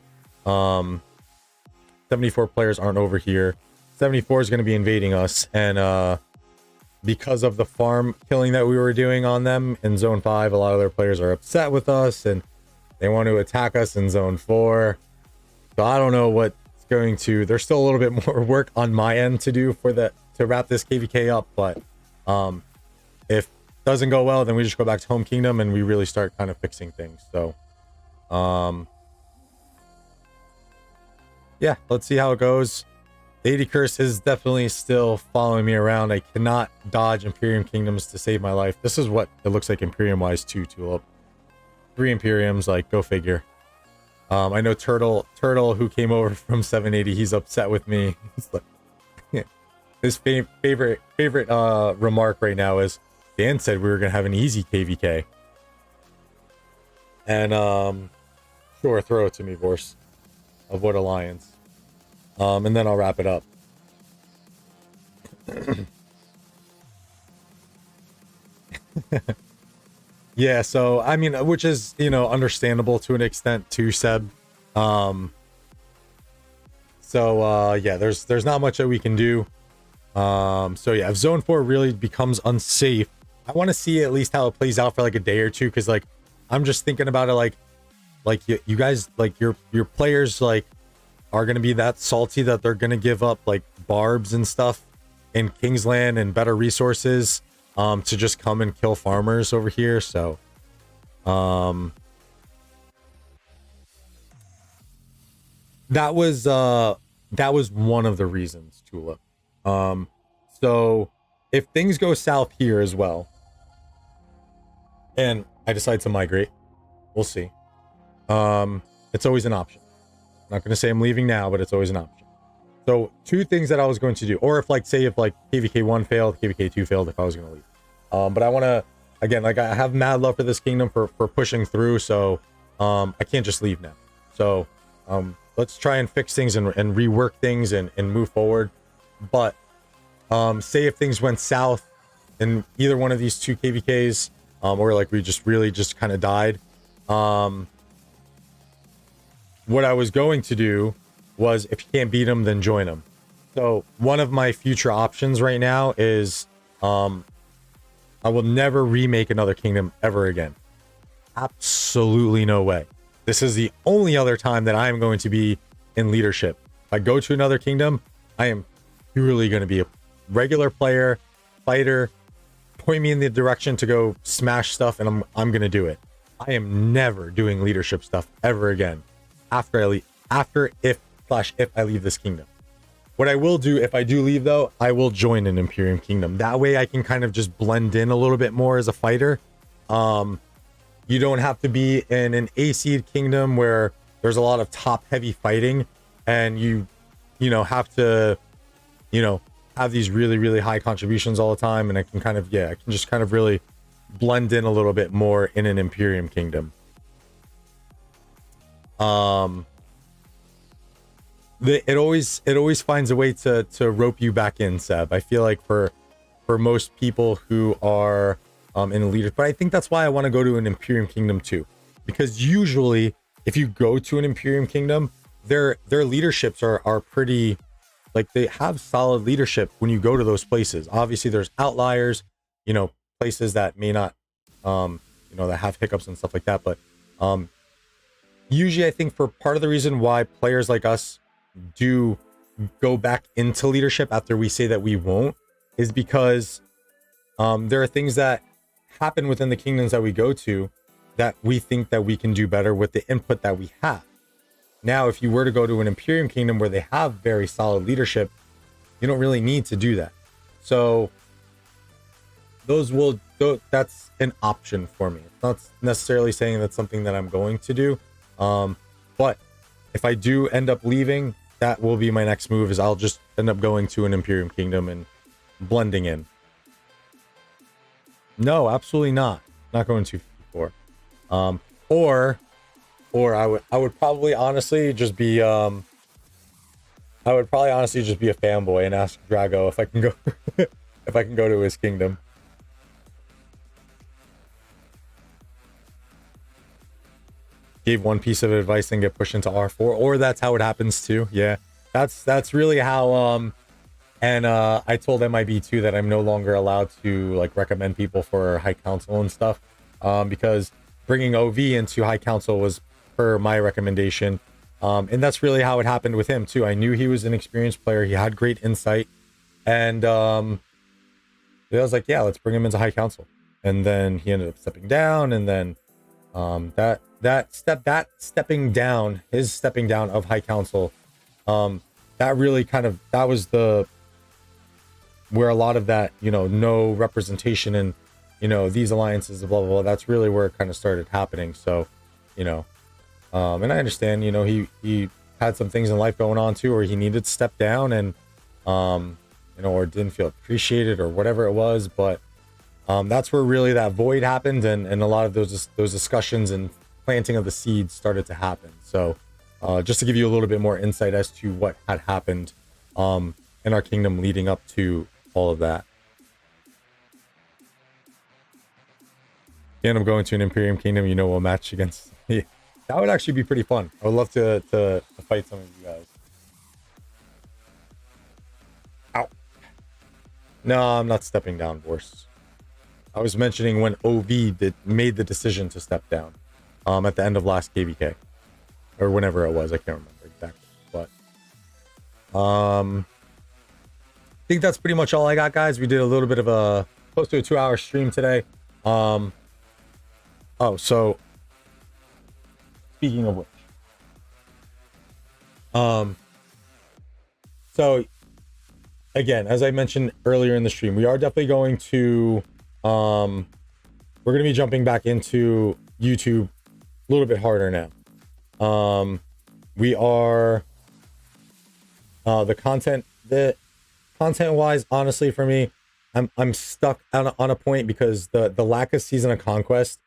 Speaker 1: 74 players aren't over here. 74 is going to be invading us, and because of the farm killing that we were doing on them in zone 5, a lot of their players are upset with us and they want to attack us in zone 4. So I don't know what's going to... There's still a little bit more work on my end to do to wrap this KVK up, but if it doesn't go well, then we just go back to home kingdom and we really start kind of fixing things. So yeah, let's see how it goes. The 80 curse is definitely still following me around. I cannot dodge Imperium Kingdoms to save my life. This is what it looks like Imperium-wise too, Tulip. 3 Imperiums, like, go figure. I know Turtle, who came over from 780, he's upset with me. He's like, his favorite remark right now is, Dan said we were going to have an easy KVK. And, sure, throw it to me, Vorse. Of what alliance? And then I'll wrap it up. Yeah, so I mean, which is, you know, understandable to an extent too, Seb. Yeah, there's not much that we can do. So yeah, if zone 4 really becomes unsafe, I want to see at least how it plays out for like a day or two, because like I'm just thinking about it like you guys, like your players like are gonna be that salty that they're gonna give up like barbs and stuff in Kingsland and better resources to just come and kill farmers over here. So that was one of the reasons, Tulip. So if things go south here as well and I decide to migrate, we'll see. It's always an option. I'm not going to say I'm leaving now, but it's always an option. So 2 things that I was going to do, or if like, say if like KVK 1 failed, KVK 2 failed, if I was going to leave. But I want to, again, like I have mad love for this kingdom for pushing through. So, I can't just leave now. So, let's try and fix things and rework things and move forward. But, say if things went south in either one of these 2 KVKs, or like we just really just kind of died, what I was going to do was, if you can't beat them, then join them. So one of my future options right now is I will never remake another kingdom ever again. Absolutely no way. This is the only other time that I am going to be in leadership. If I go to another kingdom, I am purely going to be a regular player fighter, point me in the direction to go smash stuff, and I'm gonna do it. I am never doing leadership stuff ever again after I leave, if I leave this kingdom. What I will do if I do leave, though, I will join an Imperium kingdom. That way I can kind of just blend in a little bit more as a fighter. You don't have to be in an A-seed kingdom where there's a lot of top-heavy fighting, and you have to, have these really, really high contributions all the time. And I can kind of, I can just kind of really blend in a little bit more in an Imperium kingdom. It always finds a way to rope you back in, Seb. I feel like for most people who are in leaders, but I think that's why I want to go to an Imperium kingdom too, because usually if you go to an Imperium kingdom, their leaderships are pretty, like, they have solid leadership when you go to those places. Obviously there's outliers, places that may not, that have hiccups and stuff like that. But usually I think for part of the reason why players like us do go back into leadership after we say that we won't is because there are things that happen within the kingdoms that we go to that we think that we can do better with the input that we have. Now, if you were to go to an Imperium kingdom where they have very solid leadership, you don't really need to do that. So that's an option for me. It's not necessarily saying that's something that I'm going to do. But if I do end up leaving, that will be my next move, is I'll just end up going to an Imperium kingdom and blending in. No, absolutely not. Not going to 4. Or I would probably honestly just be a fanboy and ask Drago if I can go if I can go to his kingdom. Gave one piece of advice and get pushed into R4, or that's how it happens too. Yeah, that's really how I told MIB too that I'm no longer allowed to like recommend people for High Council and stuff, because bringing OV into High Council was per my recommendation, and that's really how it happened with him too. I knew he was an experienced player, he had great insight, and I was like, yeah, let's bring him into High Council. And then he ended up stepping down, and then stepping down of High Council, that really that was where a lot of that, no representation in, these alliances, blah, blah, blah, that's really where it kind of started happening. So, and I understand, he had some things in life going on too, or he needed to step down and, or didn't feel appreciated or whatever it was. But that's where really that void happened, and a lot of those discussions and planting of the seeds started to happen. So just to give you a little bit more insight as to what had happened in our kingdom leading up to all of that. And I'm going to an Imperium kingdom, we'll match against me. That would actually be pretty fun. I would love to fight some of you guys. Ow. No, I'm not stepping down, Vorse. I was mentioning when OV made the decision to step down at the end of last KVK, or whenever it was. I can't remember exactly, but I think that's pretty much all I got, guys. We did a little bit of a close to a 2-hour stream today. Oh, so speaking of which, so again, as I mentioned earlier in the stream, we are definitely going to we're going to be jumping back into YouTube a little bit harder now. We are the content wise, honestly, for me, I'm stuck on a point because the lack of Season of Conquest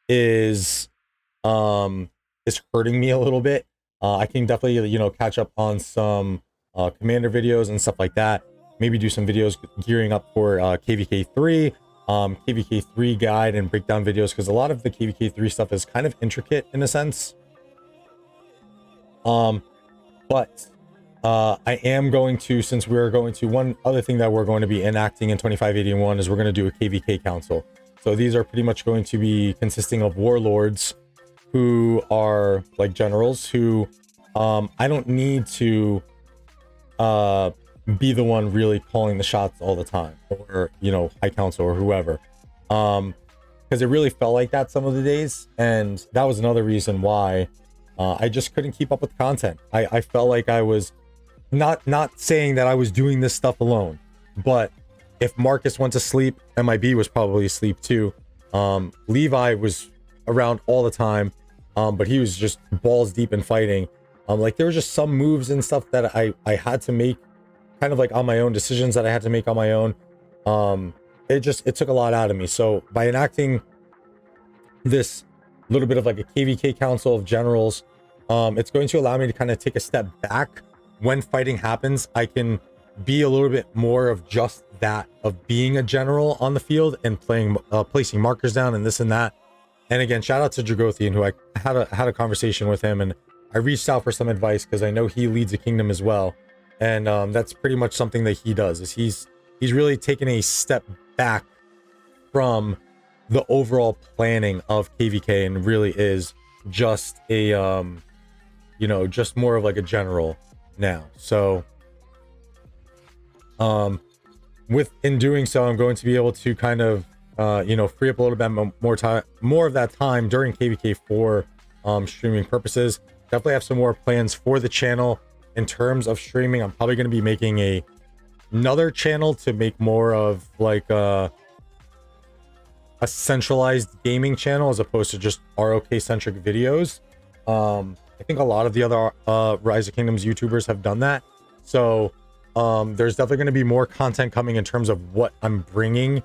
Speaker 1: is hurting me a little bit. I can definitely catch up on some commander videos and stuff like that. Maybe do some videos gearing up for KVK 3, KVK 3 guide and breakdown videos, because a lot of the KVK 3 stuff is kind of intricate in a sense. But I am going to, since we're going to, one other thing that we're going to be enacting in 2581 is we're going to do a KVK council. So these are pretty much going to be consisting of warlords who are like generals who I don't need to be the one really calling the shots all the time, or, you know, high council or whoever. Because it really felt like that some of the days, and that was another reason why I just couldn't keep up with content. I felt like I was not saying that I was doing this stuff alone, but if Marcus went to sleep, MIB was probably asleep too. Levi was around all the time, but he was just balls deep in fighting. Like there were just some moves and stuff that I had to make kind of like on my own, decisions that I had to make on my own. It took a lot out of me. So by enacting this little bit of like a KVK Council of Generals, it's going to allow me to kind of take a step back. When fighting happens, I can be a little bit more of just that, of being a general on the field and placing markers down and this and that. And again, shout out to Dragothian, who I had a conversation with him, and I reached out for some advice because I know he leads a kingdom as well. And that's pretty much something that he does, is he's really taken a step back from the overall planning of KVK and really is just a you know, just more of like a general now. So in doing so, I'm going to be able to kind of you know, free up a little bit more of that time during KVK for streaming purposes. Definitely have some more plans for the channel in terms of streaming. I'm probably going to be making another channel to make more of like a centralized gaming channel as opposed to just ROK centric videos. I think a lot of the other Rise of Kingdoms YouTubers have done that. So there's definitely going to be more content coming in terms of what I'm bringing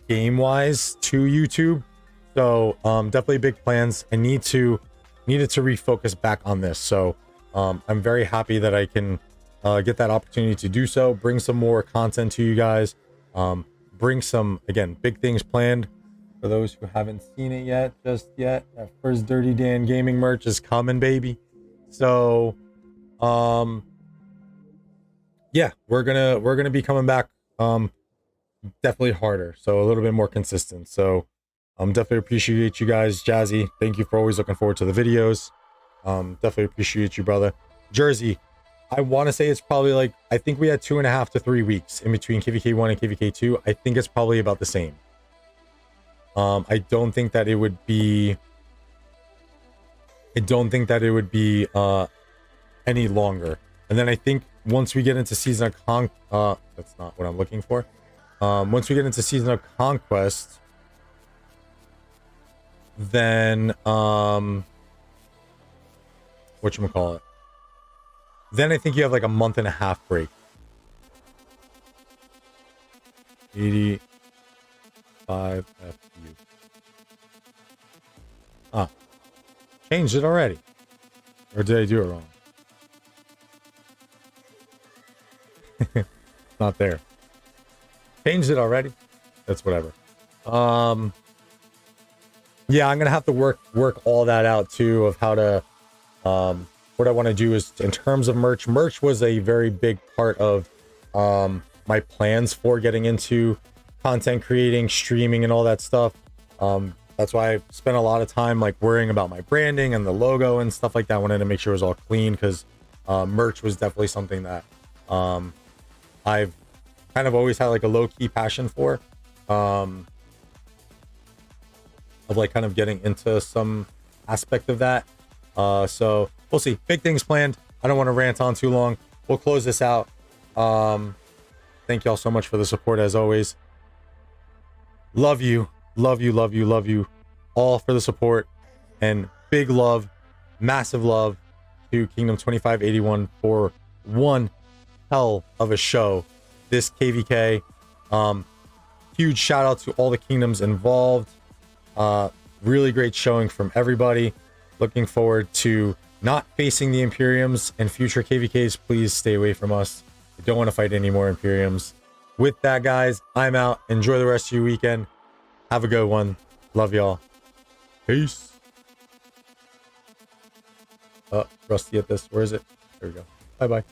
Speaker 1: game wise to YouTube. So definitely big plans. I needed to refocus back on this. So I'm very happy that I can get that opportunity to do so, bring some more content to you guys, bring some, again, big things planned. For those who haven't seen it yet, that first Dirty Dan gaming merch is coming, baby. So yeah, we're gonna be coming back definitely harder, so a little bit more consistent. So definitely appreciate you guys. Jazzy, thank you for always looking forward to the videos. Definitely appreciate you, brother. Jersey, I want to say it's probably like, I think we had 2.5 to 3 weeks in between KVK 1 and KVK 2. I think it's probably about the same. I don't think that it would be any longer. And then I think once we get into season of that's not what I'm looking for. Once we get into season of Conquest, then whatchamacallit, then I think you have like a 1.5 month break. 85 FU. Ah, changed it already. Or did I do it wrong? Not there. Changed it already. That's whatever. Yeah, I'm gonna have to work all that out too, of how to what I want to do is in terms of merch. Merch was a very big part of my plans for getting into content creating, streaming, and all that stuff. That's why I spent a lot of time like worrying about my branding and the logo and stuff like that. I wanted to make sure it was all clean, because merch was definitely something that I've kind of always had like a low-key passion for, of like kind of getting into some aspect of that. So we'll see. Big things planned. I don't want to rant on too long. We'll close this out. Thank y'all so much for the support as always. Love you all for the support, and big love, massive love to Kingdom 2581 for one hell of a show this KVK. Huge shout out to all the kingdoms involved. Really great showing from everybody. Looking forward to not facing the Imperiums and future KVKs. Please stay away from us. I don't want to fight any more Imperiums. With that, guys, I'm out. Enjoy the rest of your weekend. Have a good one. Love y'all. Peace. Rusty at this. Where is it? There we go. Bye-bye.